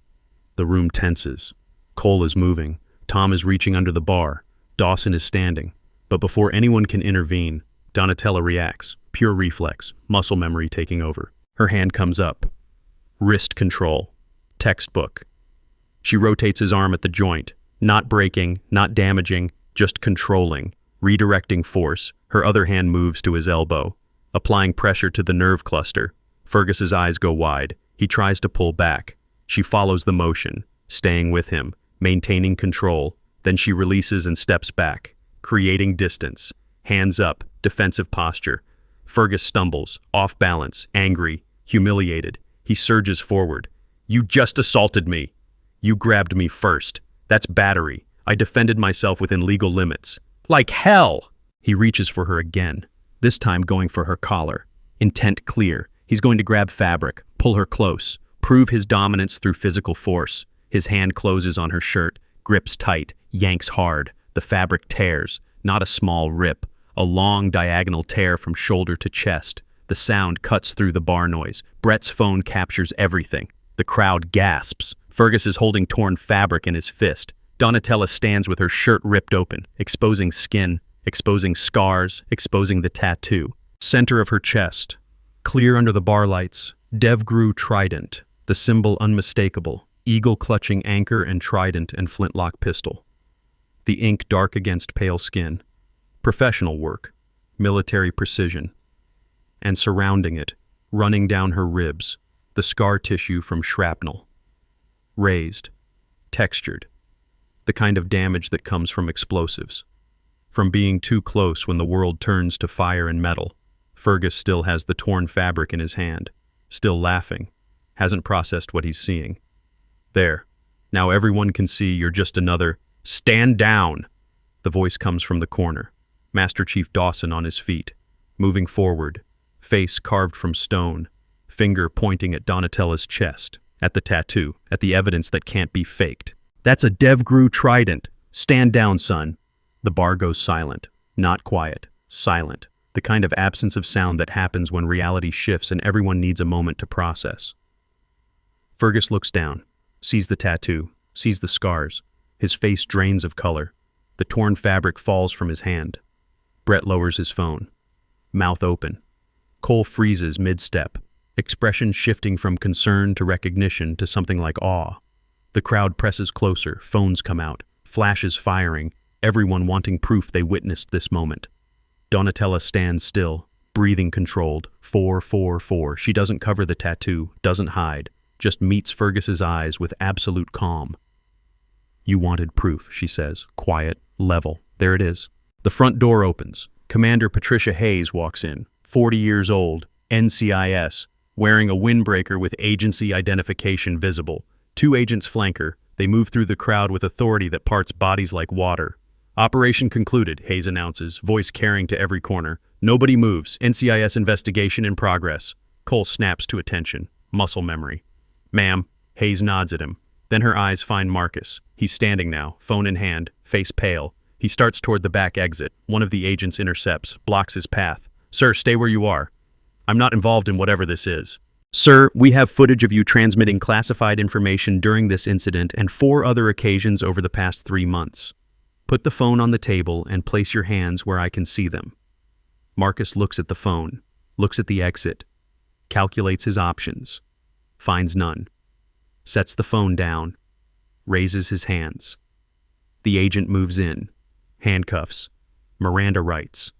The room tenses. Cole is moving. Tom is reaching under the bar. Dawson is standing. But before anyone can intervene, Donatella reacts. Pure reflex, muscle memory taking over. Her hand comes up. Wrist control. Textbook. She rotates his arm at the joint. Not breaking, not damaging, just controlling, redirecting force. Her other hand moves to his elbow, applying pressure to the nerve cluster. Fergus's eyes go wide. He tries to pull back. She follows the motion, staying with him, maintaining control. Then she releases and steps back, creating distance. Hands up, defensive posture. Fergus stumbles, off balance, angry, humiliated. He surges forward. You just assaulted me. You grabbed me first. That's battery. I defended myself within legal limits. Like hell! He reaches for her again, this time going for her collar. Intent clear. He's going to grab fabric, pull her close, prove his dominance through physical force. His hand closes on her shirt, grips tight, yanks hard. The fabric tears, not a small rip, a long diagonal tear from shoulder to chest. The sound cuts through the bar noise. Brett's phone captures everything. The crowd gasps. Fergus is holding torn fabric in his fist. Donatella stands with her shirt ripped open, exposing skin, exposing scars, exposing the tattoo. Center of her chest. Clear under the bar lights, DevGru trident, the symbol unmistakable, eagle-clutching anchor and trident and flintlock pistol. The ink dark against pale skin. Professional work, military precision. And surrounding it, running down her ribs, the scar tissue from shrapnel. Raised, textured, the kind of damage that comes from explosives. From being too close when the world turns to fire and metal, Fergus still has the torn fabric in his hand, still laughing, hasn't processed what he's seeing. There, now everyone can see you're just another. Stand down! The voice comes from the corner. Master Chief Dawson on his feet, moving forward, face carved from stone, finger pointing at Donatella's chest, at the tattoo, at the evidence that can't be faked. That's a DevGru trident. Stand down, son. The bar goes silent. Not quiet. Silent. The kind of absence of sound that happens when reality shifts and everyone needs a moment to process. Fergus looks down, sees the tattoo, sees the scars. His face drains of color. The torn fabric falls from his hand. Brett lowers his phone. Mouth open. Cole freezes mid-step, expression shifting from concern to recognition to something like awe. The crowd presses closer, phones come out, flashes firing, everyone wanting proof they witnessed this moment. Donatella stands still, breathing controlled. 444. She doesn't cover the tattoo, doesn't hide, just meets Fergus's eyes with absolute calm. "You wanted proof," she says, quiet, level. There it is. The front door opens. Commander Patricia Hayes walks in, 40 years old, NCIS, wearing a windbreaker with agency identification visible. Two agents flank her. They move through the crowd with authority that parts bodies like water. "Operation concluded," Hayes announces, voice carrying to every corner. "Nobody moves. NCIS investigation in progress." Cole snaps to attention. Muscle memory. "Ma'am." Hayes nods at him. Then her eyes find Marcus. He's standing now, phone in hand, face pale. He starts toward the back exit. One of the agents intercepts, blocks his path. "Sir, stay where you are. I'm not involved in whatever this is." "Sir, we have footage of you transmitting classified information during this incident and 4 other occasions over the past 3 months. Put the phone on the table and place your hands where I can see them." Marcus looks at the phone, looks at the exit, calculates his options, finds none, sets the phone down, raises his hands. The agent moves in, handcuffs, Miranda rights.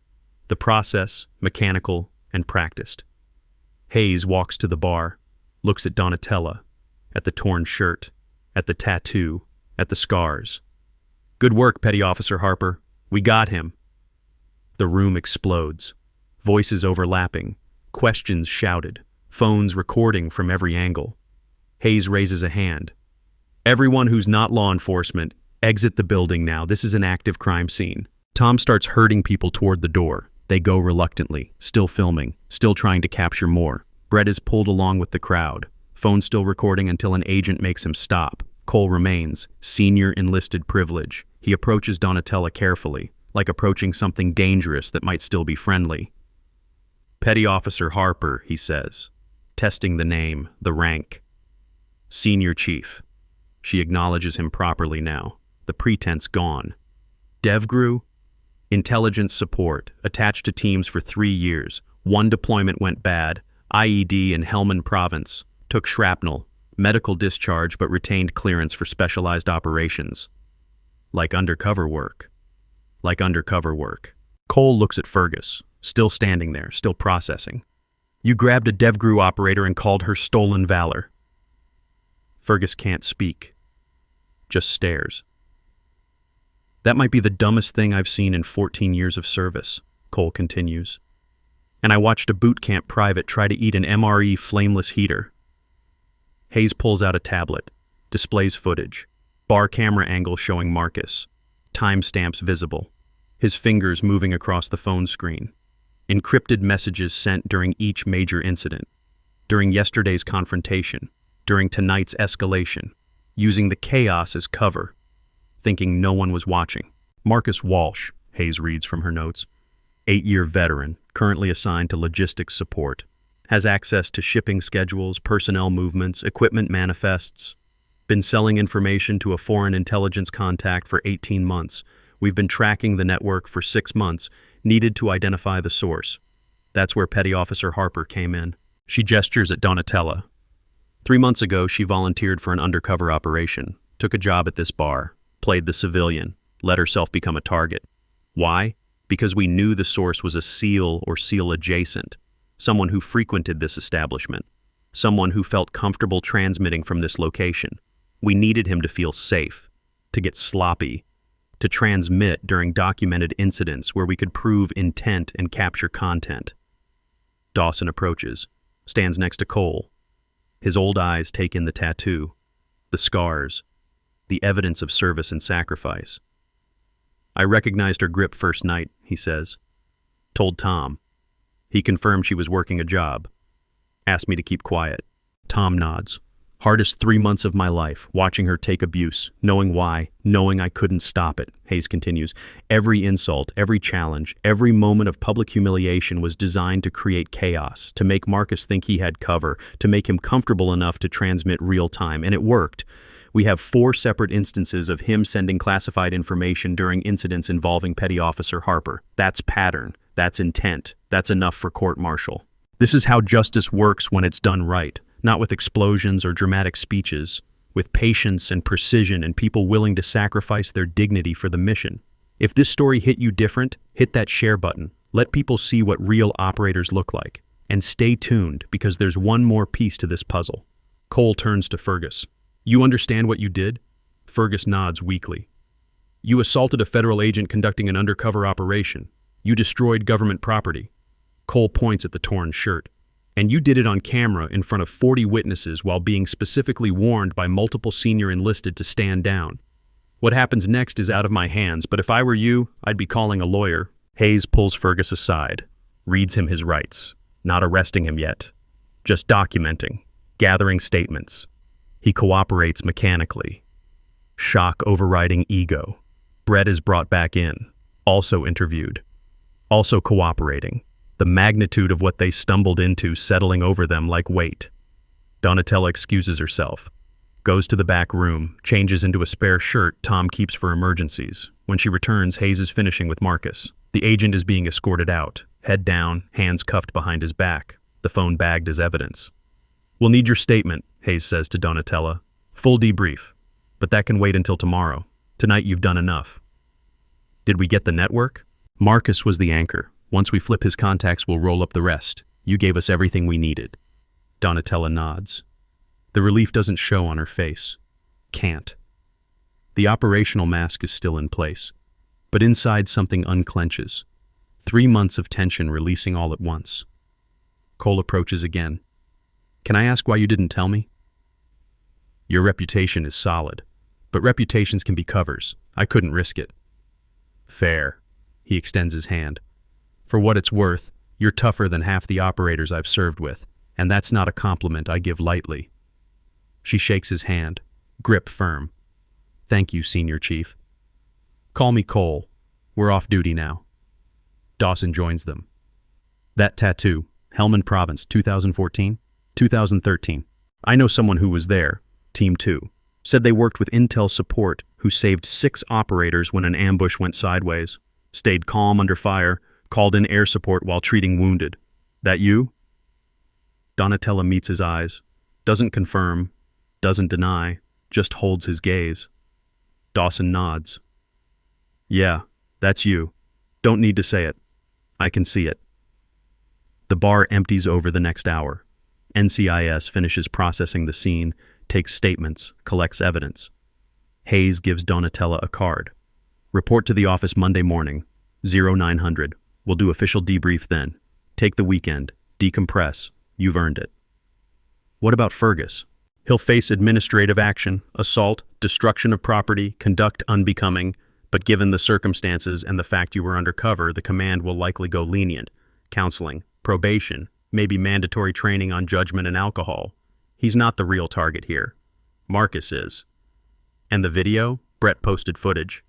The process, mechanical and practiced. Hayes walks to the bar, looks at Donatella, at the torn shirt, at the tattoo, at the scars. "Good work, Petty Officer Harper. We got him." The room explodes. Voices overlapping, questions shouted, phones recording from every angle. Hayes raises a hand. "Everyone who's not law enforcement, exit the building now. This is an active crime scene." Tom starts herding people toward the door. They go reluctantly, still filming, still trying to capture more. Brett is pulled along with the crowd, phone still recording until an agent makes him stop. Cole remains, senior enlisted privilege. He approaches Donatella carefully, like approaching something dangerous that might still be friendly. "Petty Officer Harper," he says, testing the name, the rank. "Senior Chief." She acknowledges him properly now, the pretense gone. "DevGru?" "Intelligence support, attached to teams for 3 years. 1 deployment went bad, IED in Helmand Province, took shrapnel, medical discharge but retained clearance for specialized operations." Like undercover work. Like undercover work. Cole looks at Fergus, still standing there, still processing. "You grabbed a DevGru operator and called her stolen valor." Fergus can't speak, just stares. "That might be the dumbest thing I've seen in 14 years of service," Cole continues. "And I watched a boot camp private try to eat an MRE flameless heater." Hayes pulls out a tablet, displays footage, bar camera angle showing Marcus, timestamps visible, his fingers moving across the phone screen, encrypted messages sent during each major incident, during yesterday's confrontation, during tonight's escalation, using the chaos as cover, thinking no one was watching. "Marcus Walsh," Hayes reads from her notes, 8-year veteran, currently assigned to logistics support, has access to shipping schedules, personnel movements, equipment manifests, been selling information to a foreign intelligence contact for 18 months. We've been tracking the network for 6 months, needed to identify the source. That's where Petty Officer Harper came in. She gestures at Donatella. 3 months ago, she volunteered for an undercover operation, took a job at this bar, played the civilian, let herself become a target. Why? Because we knew the source was a SEAL or SEAL adjacent, someone who frequented this establishment, someone who felt comfortable transmitting from this location. We needed him to feel safe, to get sloppy, to transmit during documented incidents where we could prove intent and capture content. Dawson approaches, stands next to Cole. His old eyes take in the tattoo, the scars, the evidence of service and sacrifice. "I recognized her grip first night," he says. "Told Tom. He confirmed she was working a job. Asked me to keep quiet." Tom nods. Hardest 3 months of my life, watching her take abuse, knowing why, knowing I couldn't stop it, Hayes continues. Every insult, every challenge, every moment of public humiliation was designed to create chaos, to make Marcus think he had cover, to make him comfortable enough to transmit real time, and it worked. We have 4 separate instances of him sending classified information during incidents involving Petty Officer Harper. That's pattern, that's intent, that's enough for court-martial. This is how justice works when it's done right. Not with explosions or dramatic speeches, with patience and precision and people willing to sacrifice their dignity for the mission. If this story hit you different, hit that share button. Let people see what real operators look like. And stay tuned, because there's one more piece to this puzzle. Cole turns to Fergus. You understand what you did? Fergus nods weakly. You assaulted a federal agent conducting an undercover operation. You destroyed government property. Cole points at the torn shirt. And you did it on camera in front of 40 witnesses while being specifically warned by multiple senior enlisted to stand down. What happens next is out of my hands, but if I were you, I'd be calling a lawyer. Hayes pulls Fergus aside, reads him his rights, not arresting him yet, just documenting, gathering statements. He cooperates mechanically. Shock overriding ego. Brett is brought back in, also interviewed, also cooperating. The magnitude of what they stumbled into settling over them like weight. Donatella excuses herself, goes to the back room, changes into a spare shirt Tom keeps for emergencies. When she returns, Hayes is finishing with Marcus. The agent is being escorted out, head down, hands cuffed behind his back, the phone bagged as evidence. We'll need your statement, Hayes says to Donatella. Full debrief, but that can wait until tomorrow. Tonight you've done enough. Did we get the network? Marcus was the anchor. Once we flip his contacts, we'll roll up the rest. You gave us everything we needed. Donatella nods. The relief doesn't show on her face. Can't. The operational mask is still in place, but inside something unclenches. 3 months of tension releasing all at once. Cole approaches again. Can I ask why you didn't tell me? Your reputation is solid, but reputations can be covers. I couldn't risk it. Fair. He extends his hand. For what it's worth, you're tougher than half the operators I've served with, and that's not a compliment I give lightly. She shakes his hand, grip firm. Thank you, Senior Chief. Call me Cole. We're off duty now. Dawson joins them. That tattoo, Helmand Province, 2014? 2013. I know someone who was there, Team 2. Said they worked with Intel support who saved 6 operators when an ambush went sideways. Stayed calm under fire, called in air support while treating wounded. That you? Donatella meets his eyes, doesn't confirm, doesn't deny, just holds his gaze. Dawson nods. Yeah, that's you. Don't need to say it. I can see it. The bar empties over the next hour. NCIS finishes processing the scene, takes statements, collects evidence. Hayes gives Donatella a card. Report to the office Monday morning, 0900. We'll do official debrief then. Take the weekend. Decompress. You've earned it. What about Fergus? He'll face administrative action, assault, destruction of property, conduct unbecoming, but given the circumstances and the fact you were undercover, the command will likely go lenient. Counseling, probation, maybe mandatory training on judgment and alcohol. He's not the real target here. Marcus is. And the video? Brett posted footage.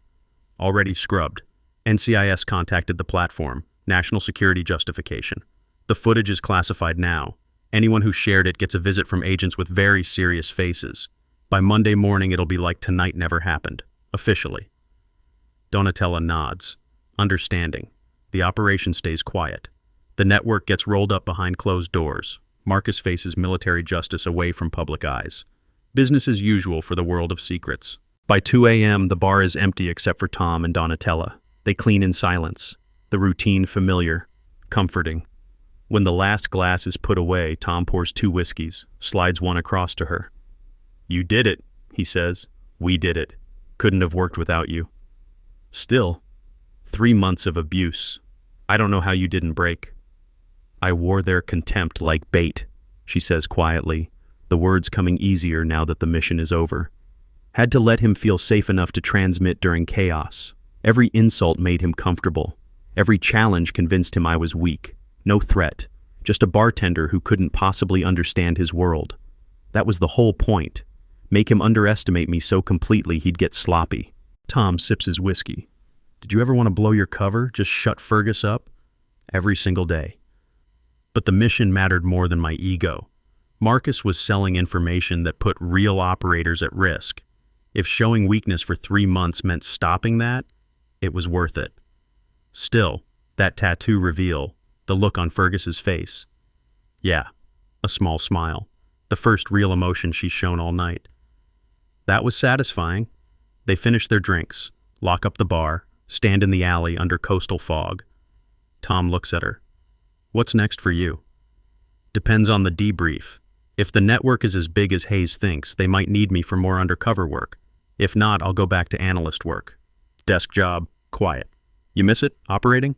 Already scrubbed. NCIS contacted the platform, national security justification. The footage is classified now. Anyone who shared it gets a visit from agents with very serious faces. By Monday morning, it'll be like tonight never happened, officially. Donatella nods, understanding. The operation stays quiet. The network gets rolled up behind closed doors. Marcus faces military justice away from public eyes. Business as usual for the world of secrets. By 2 a.m., the bar is empty except for Tom and Donatella. They clean in silence, the routine familiar, comforting. When the last glass is put away, Tom pours 2 whiskeys, slides one across to her. You did it, he says. We did it. Couldn't have worked without you. Still, 3 months of abuse. I don't know how you didn't break. I wore their contempt like bait, she says quietly, the words coming easier now that the mission is over. Had to let him feel safe enough to transmit during chaos. Every insult made him comfortable. Every challenge convinced him I was weak. No threat. Just a bartender who couldn't possibly understand his world. That was the whole point. Make him underestimate me so completely he'd get sloppy. Tom sips his whiskey. Did you ever want to blow your cover? Just shut Fergus up? Every single day. But the mission mattered more than my ego. Marcus was selling information that put real operators at risk. If showing weakness for 3 months meant stopping that, it was worth it. Still, that tattoo reveal, the look on Fergus's face. Yeah, a small smile. The first real emotion she's shown all night. That was satisfying. They finish their drinks, lock up the bar, stand in the alley under coastal fog. Tom looks at her. What's next for you? Depends on the debrief. If the network is as big as Hayes thinks, they might need me for more undercover work. If not, I'll go back to analyst work. Desk job, quiet. You miss it, operating?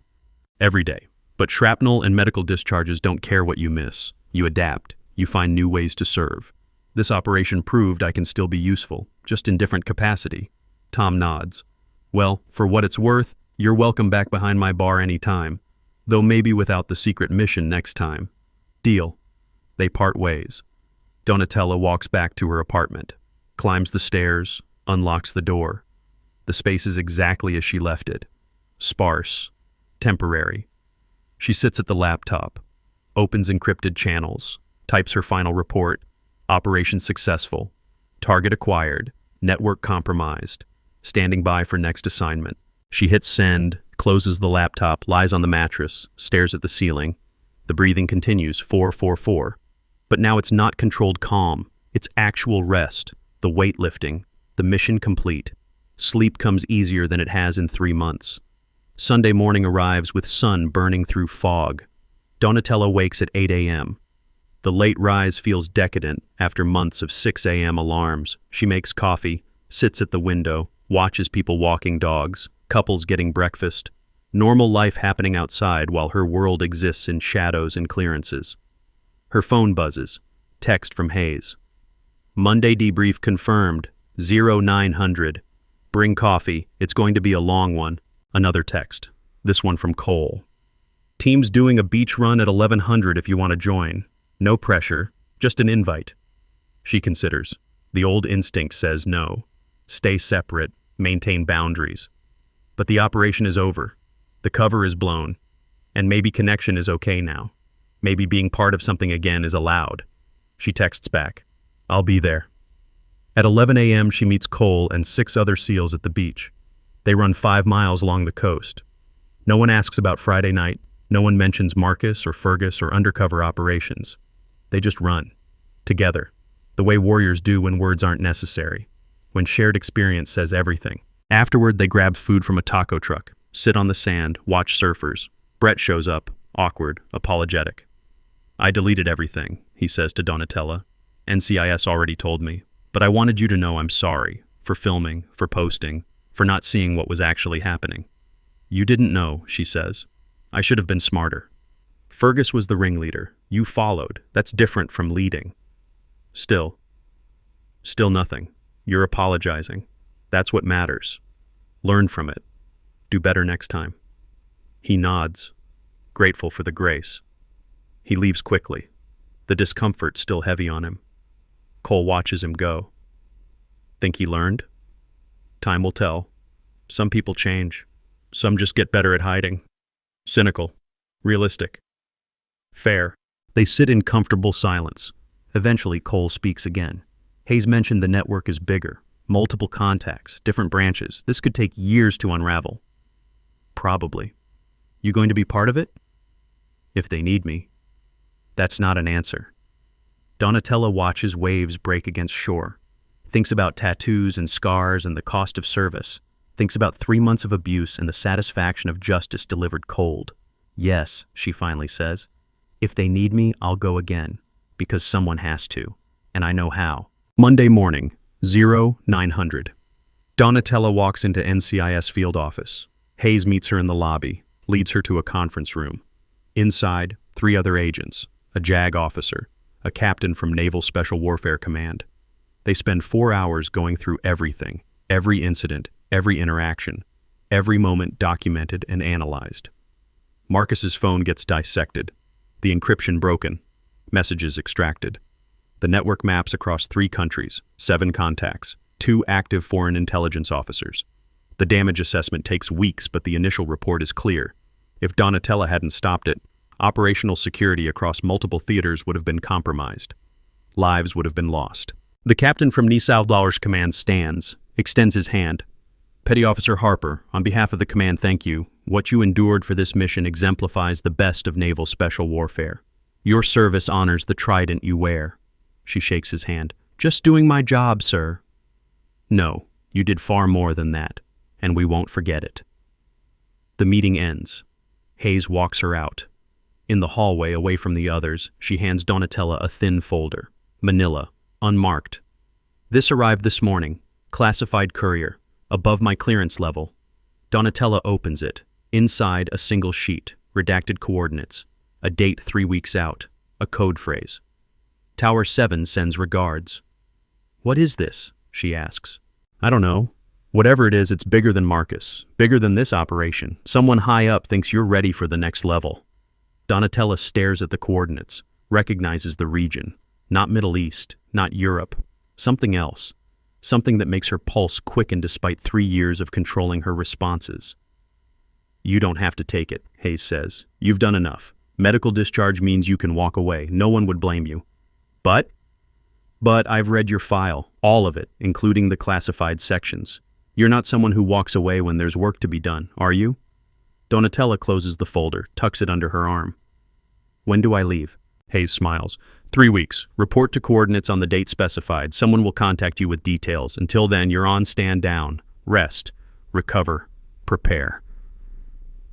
Every day. But shrapnel and medical discharges don't care what you miss. You adapt. You find new ways to serve. This operation proved I can still be useful, just in different capacity. Tom nods. Well, for what it's worth, you're welcome back behind my bar any time. Though maybe without the secret mission next time. Deal. They part ways. Donatella walks back to her apartment, climbs the stairs, unlocks the door. The space is exactly as she left it. Sparse. Temporary. She sits at the laptop, opens encrypted channels, types her final report. Operation successful. Target acquired. Network compromised. Standing by for next assignment. She hits send, closes the laptop, lies on the mattress, stares at the ceiling. The breathing continues, 444. But now it's not controlled calm. It's actual rest, the weightlifting, the mission complete. Sleep comes easier than it has in 3 months. Sunday morning arrives with sun burning through fog. Donatella wakes at 8 a.m. The late rise feels decadent after months of 6 a.m. alarms. She makes coffee, sits at the window, watches people walking dogs, couples getting breakfast. Normal life happening outside while her world exists in shadows and clearances. Her phone buzzes. Text from Hayes. Monday debrief confirmed. 0900. Bring coffee. It's going to be a long one. Another text. This one from Cole. Team's doing a beach run at 1100 if you want to join. No pressure. Just an invite. She considers. The old instinct says no. Stay separate. Maintain boundaries. But the operation is over. The cover is blown. And maybe connection is okay now. Maybe being part of something again is allowed. She texts back. I'll be there. At 11 a.m. she meets Cole and 6 other SEALs at the beach. They run 5 miles along the coast. No one asks about Friday night. No one mentions Marcus or Fergus or undercover operations. They just run. Together. The way warriors do when words aren't necessary. When shared experience says everything. Afterward, they grab food from a taco truck, sit on the sand, watch surfers. Brett shows up, awkward, apologetic. I deleted everything, he says to Donatella. NCIS already told me, but I wanted you to know I'm sorry for filming, for posting, for not seeing what was actually happening. You didn't know, she says. I should have been smarter. Fergus was the ringleader. You followed. That's different from leading. Still nothing. You're apologizing. That's what matters. Learn from it. Do better next time. He nods, grateful for the grace. He leaves quickly, the discomfort still heavy on him. Cole watches him go. Think he learned? Time will tell. Some people change. Some just get better at hiding. Cynical. Realistic. Fair. They sit in comfortable silence. Eventually, Cole speaks again. Hayes mentioned the network is bigger. Multiple contacts, different branches. This could take years to unravel. Probably. You going to be part of it? If they need me. That's not an answer. Donatella watches waves break against shore. Thinks about tattoos and scars and the cost of service. Thinks about 3 months of abuse and the satisfaction of justice delivered cold. Yes, she finally says. If they need me, I'll go again. Because someone has to. And I know how. Monday morning, 0900. Donatella walks into NCIS field office. Hayes meets her in the lobby, leads her to a conference room. Inside, 3 other agents, a JAG officer, a captain from Naval Special Warfare Command. They spend 4 hours going through everything, every incident, every interaction, every moment documented and analyzed. Marcus's phone gets dissected, the encryption broken, messages extracted. The network maps across 3 countries, 7 contacts, 2 active foreign intelligence officers. The damage assessment takes weeks, but the initial report is clear. If Donatella hadn't stopped it, operational security across multiple theaters would have been compromised. Lives would have been lost. The captain from Nisaldar's command stands, extends his hand. Petty Officer Harper, on behalf of the command, thank you. What you endured for this mission exemplifies the best of naval special warfare. Your service honors the trident you wear. She shakes his hand. Just doing my job, sir. No, you did far more than that, and we won't forget it. The meeting ends. Hayes walks her out. In the hallway, away from the others, she hands Donatella a thin folder. Manila, unmarked. This arrived this morning. Classified courier. Above my clearance level. Donatella opens it. Inside, a single sheet. Redacted coordinates. A date 3 weeks out. A code phrase. Tower 7 sends regards. What is this? She asks. I don't know. Whatever it is, it's bigger than Marcus. Bigger than this operation. Someone high up thinks you're ready for the next level. Donatella stares at the coordinates. Recognizes the region. Not Middle East. Not Europe. Something else. Something that makes her pulse quicken despite 3 years of controlling her responses. You don't have to take it, Hayes says. You've done enough. Medical discharge means you can walk away. No one would blame you. But I've read your file, all of it, including the classified sections. You're not someone who walks away when there's work to be done, are you? Donatella closes the folder, tucks it under her arm. When do I leave? Hayes smiles. 3 weeks. Report to coordinates on the date specified. Someone will contact you with details. Until then, you're on stand down. Rest. Recover. Prepare.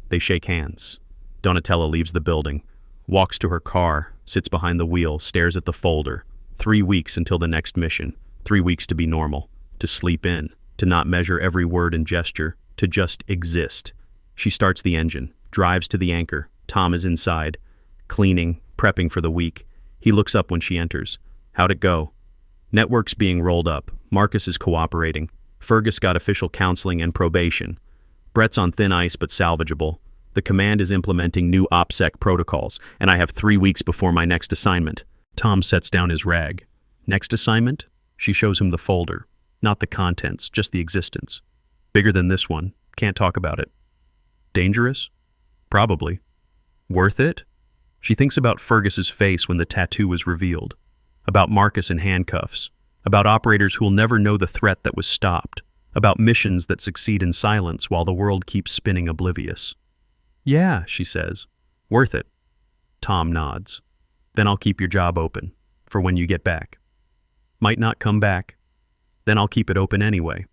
They shake hands. Donatella leaves the building, walks to her car, sits behind the wheel, stares at the folder. 3 weeks until the next mission. 3 weeks to be normal, to sleep in, to not measure every word and gesture, to just exist. She starts the engine, drives to the anchor. Tom is inside, cleaning, prepping for the week. He looks up when she enters. How'd it go? Network's being rolled up. Marcus is cooperating. Fergus got official counseling and probation. Brett's on thin ice but salvageable. The command is implementing new OPSEC protocols, and I have 3 weeks before my next assignment. Tom sets down his rag. Next assignment? She shows him the folder. Not the contents, just the existence. Bigger than this one. Can't talk about it. Dangerous? Probably. Worth it? She thinks about Fergus's face when the tattoo was revealed. About Marcus in handcuffs. About operators who'll never know the threat that was stopped. About missions that succeed in silence while the world keeps spinning oblivious. Yeah, she says. Worth it. Tom nods. Then I'll keep your job open, for when you get back. Might not come back. Then I'll keep it open anyway.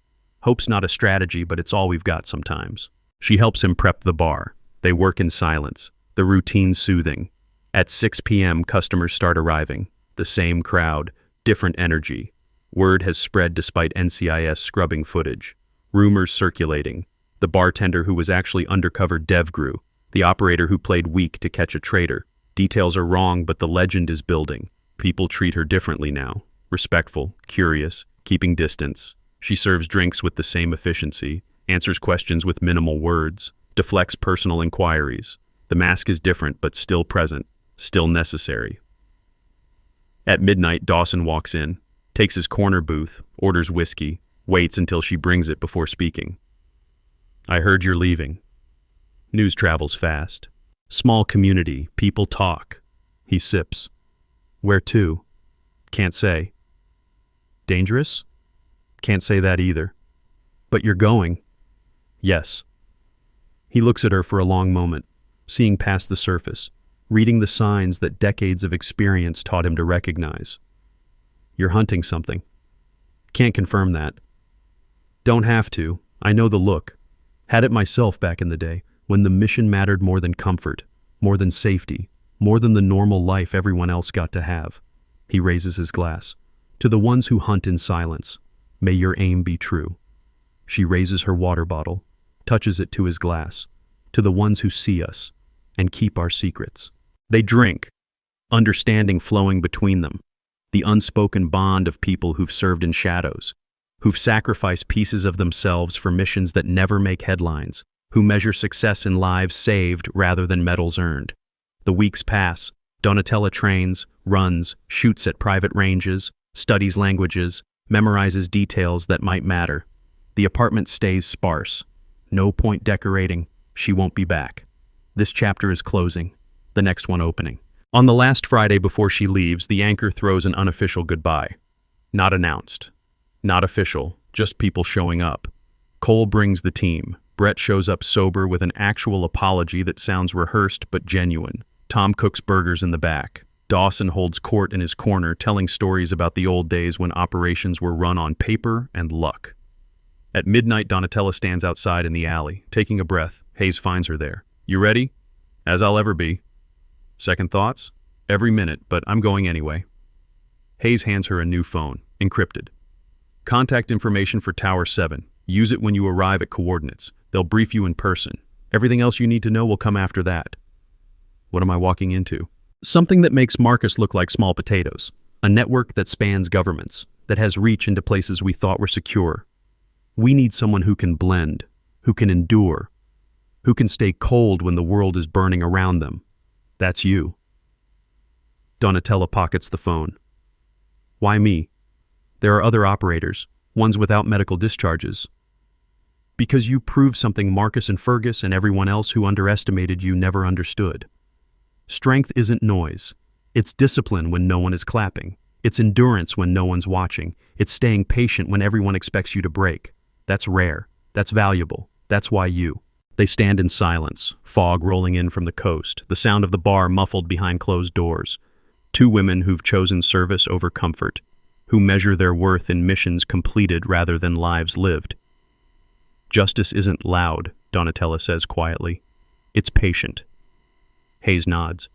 Hope's not a strategy, but it's all we've got sometimes. She helps him prep the bar. They work in silence, the routine soothing. At 6 p.m., customers start arriving. The same crowd, different energy. Word has spread despite NCIS scrubbing footage. Rumors circulating. The bartender who was actually undercover DevGru, the operator who played weak to catch a traitor. Details are wrong, but the legend is building. People treat her differently now. Respectful, curious, keeping distance. She serves drinks with the same efficiency, answers questions with minimal words, deflects personal inquiries. The mask is different, but still present, still necessary. At midnight, Dawson walks in, takes his corner booth, orders whiskey, waits until she brings it before speaking. I heard you're leaving. News travels fast. Small community, people talk. He sips. Where to? Can't say. Dangerous? Can't say that either. But you're going. Yes. He looks at her for a long moment, seeing past the surface, reading the signs that decades of experience taught him to recognize. You're hunting something. Can't confirm that. Don't have to. I know the look. Had it myself back in the day, when the mission mattered more than comfort, more than safety, more than the normal life everyone else got to have. He raises his glass. To the ones who hunt in silence, may your aim be true. She raises her water bottle, touches it to his glass. To the ones who see us and keep our secrets. They drink, understanding flowing between them. The unspoken bond of people who've served in shadows, who've sacrificed pieces of themselves for missions that never make headlines, who measure success in lives saved rather than medals earned. The weeks pass, Donatella trains, runs, shoots at private ranges, studies languages, memorizes details that might matter. The apartment stays sparse. No point decorating. She won't be back. This chapter is closing, the next one opening. On the last Friday before she leaves, the anchor throws an unofficial goodbye. Not announced. Not official, just people showing up. Cole brings the team. Brett shows up sober with an actual apology that sounds rehearsed but genuine. Tom cooks burgers in the back. Dawson holds court in his corner, telling stories about the old days when operations were run on paper and luck. At midnight, Donatella stands outside in the alley, taking a breath. Hayes finds her there. "You ready?" "As I'll ever be." "Second thoughts?" "Every minute, but I'm going anyway." Hayes hands her a new phone, encrypted. "Contact information for Tower 7. Use it when you arrive at coordinates. They'll brief you in person. Everything else you need to know will come after that." What am I walking into? Something that makes Marcus look like small potatoes. A network that spans governments, that has reach into places we thought were secure. We need someone who can blend, who can endure, who can stay cold when the world is burning around them. That's you. Donatella pockets the phone. "Why me? There are other operators, ones without medical discharges." "Because you proved something Marcus and Fergus and everyone else who underestimated you never understood. Strength isn't noise. It's discipline when no one is clapping. It's endurance when no one's watching. It's staying patient when everyone expects you to break. That's rare. That's valuable. That's why you." They stand in silence, fog rolling in from the coast, the sound of the bar muffled behind closed doors. Two women who've chosen service over comfort, who measure their worth in missions completed rather than lives lived. "Justice isn't loud," Donatella says quietly. "It's patient." Hayes nods.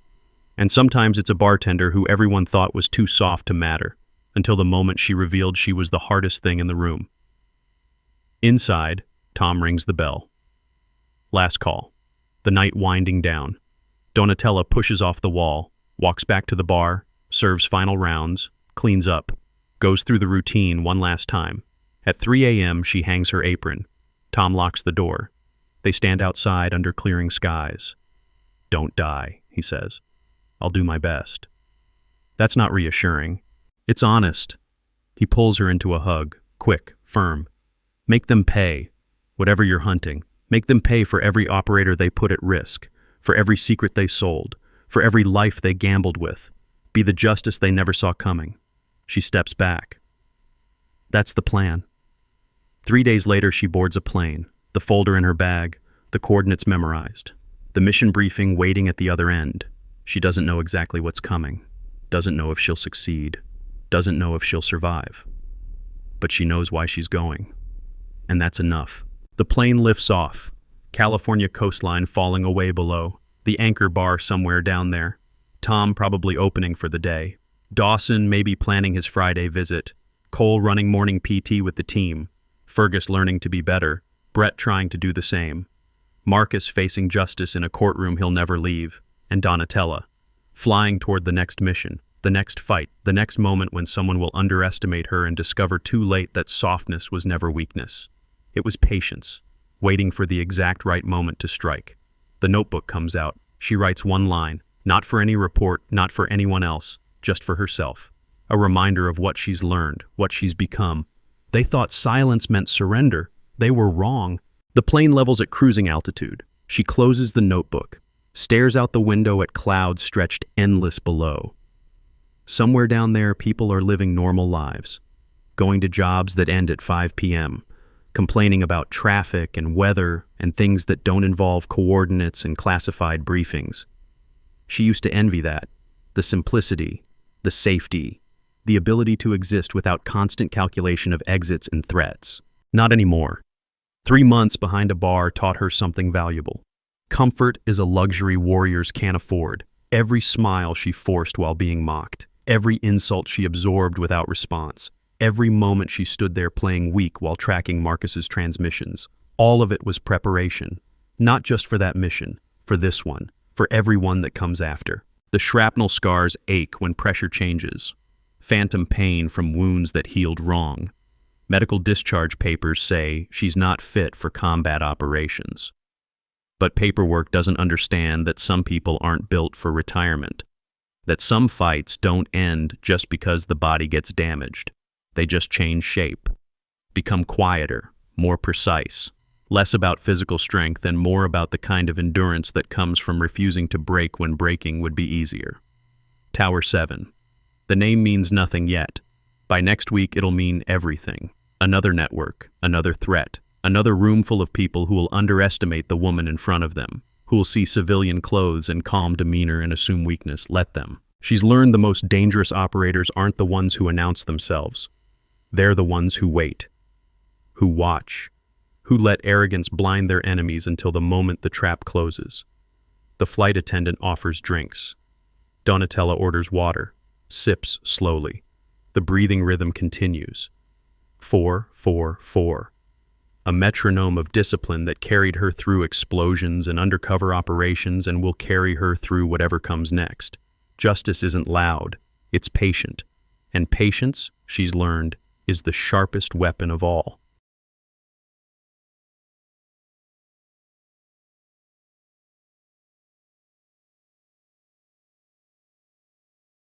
"And sometimes it's a bartender who everyone thought was too soft to matter, until the moment she revealed she was the hardest thing in the room." Inside, Tom rings the bell. Last call. The night winding down. Donatella pushes off the wall, walks back to the bar, serves final rounds, cleans up, goes through the routine one last time. At 3 a.m., she hangs her apron. Tom locks the door. They stand outside under clearing skies. "Don't die," he says. "I'll do my best." That's not reassuring. It's honest. He pulls her into a hug, quick, firm. Make them pay. Whatever you're hunting, make them pay for every operator they put at risk, for every secret they sold, for every life they gambled with. Be the justice they never saw coming. She steps back. That's the plan. 3 days later, she boards a plane, the folder in her bag, the coordinates memorized, the mission briefing waiting at the other end. She doesn't know exactly what's coming, doesn't know if she'll succeed, doesn't know if she'll survive. But she knows why she's going. And that's enough. The plane lifts off, California coastline falling away below, the anchor bar somewhere down there. Tom probably opening for the day. Dawson maybe planning his Friday visit. Cole running morning PT with the team. Fergus learning to be better. Brett trying to do the same. Marcus facing justice in a courtroom he'll never leave. And Donatella, flying toward the next mission, the next fight, the next moment when someone will underestimate her and discover too late that softness was never weakness. It was patience, waiting for the exact right moment to strike. The notebook comes out. She writes one line, not for any report, not for anyone else, just for herself. A reminder of what she's learned, what she's become. They thought silence meant surrender. They were wrong. The plane levels at cruising altitude. She closes the notebook, stares out the window at clouds stretched endless below. Somewhere down there, people are living normal lives, going to jobs that end at 5 p.m., complaining about traffic and weather and things that don't involve coordinates and classified briefings. She used to envy that, the simplicity, the safety, the ability to exist without constant calculation of exits and threats. Not anymore. 3 months behind a bar taught her something valuable. Comfort is a luxury warriors can't afford. Every smile she forced while being mocked, every insult she absorbed without response, every moment she stood there playing weak while tracking Marcus's transmissions, all of it was preparation, not just for that mission, for this one, for every one that comes after. The shrapnel scars ache when pressure changes, phantom pain from wounds that healed wrong. Medical discharge papers say she's not fit for combat operations. But paperwork doesn't understand that some people aren't built for retirement. That some fights don't end just because the body gets damaged. They just change shape, become quieter, more precise, less about physical strength and more about the kind of endurance that comes from refusing to break when breaking would be easier. Tower 7. The name means nothing yet. By next week, it'll mean everything. Another network, another threat, another room full of people who will underestimate the woman in front of them, who will see civilian clothes and calm demeanor and assume weakness. Let them. She's learned the most dangerous operators aren't the ones who announce themselves. They're the ones who wait, who watch, who let arrogance blind their enemies until the moment the trap closes. The flight attendant offers drinks. Donatella orders water, sips slowly. The breathing rhythm continues. 4, 4, 4. A metronome of discipline that carried her through explosions and undercover operations and will carry her through whatever comes next. Justice isn't loud, it's patient. And patience, she's learned, is the sharpest weapon of all.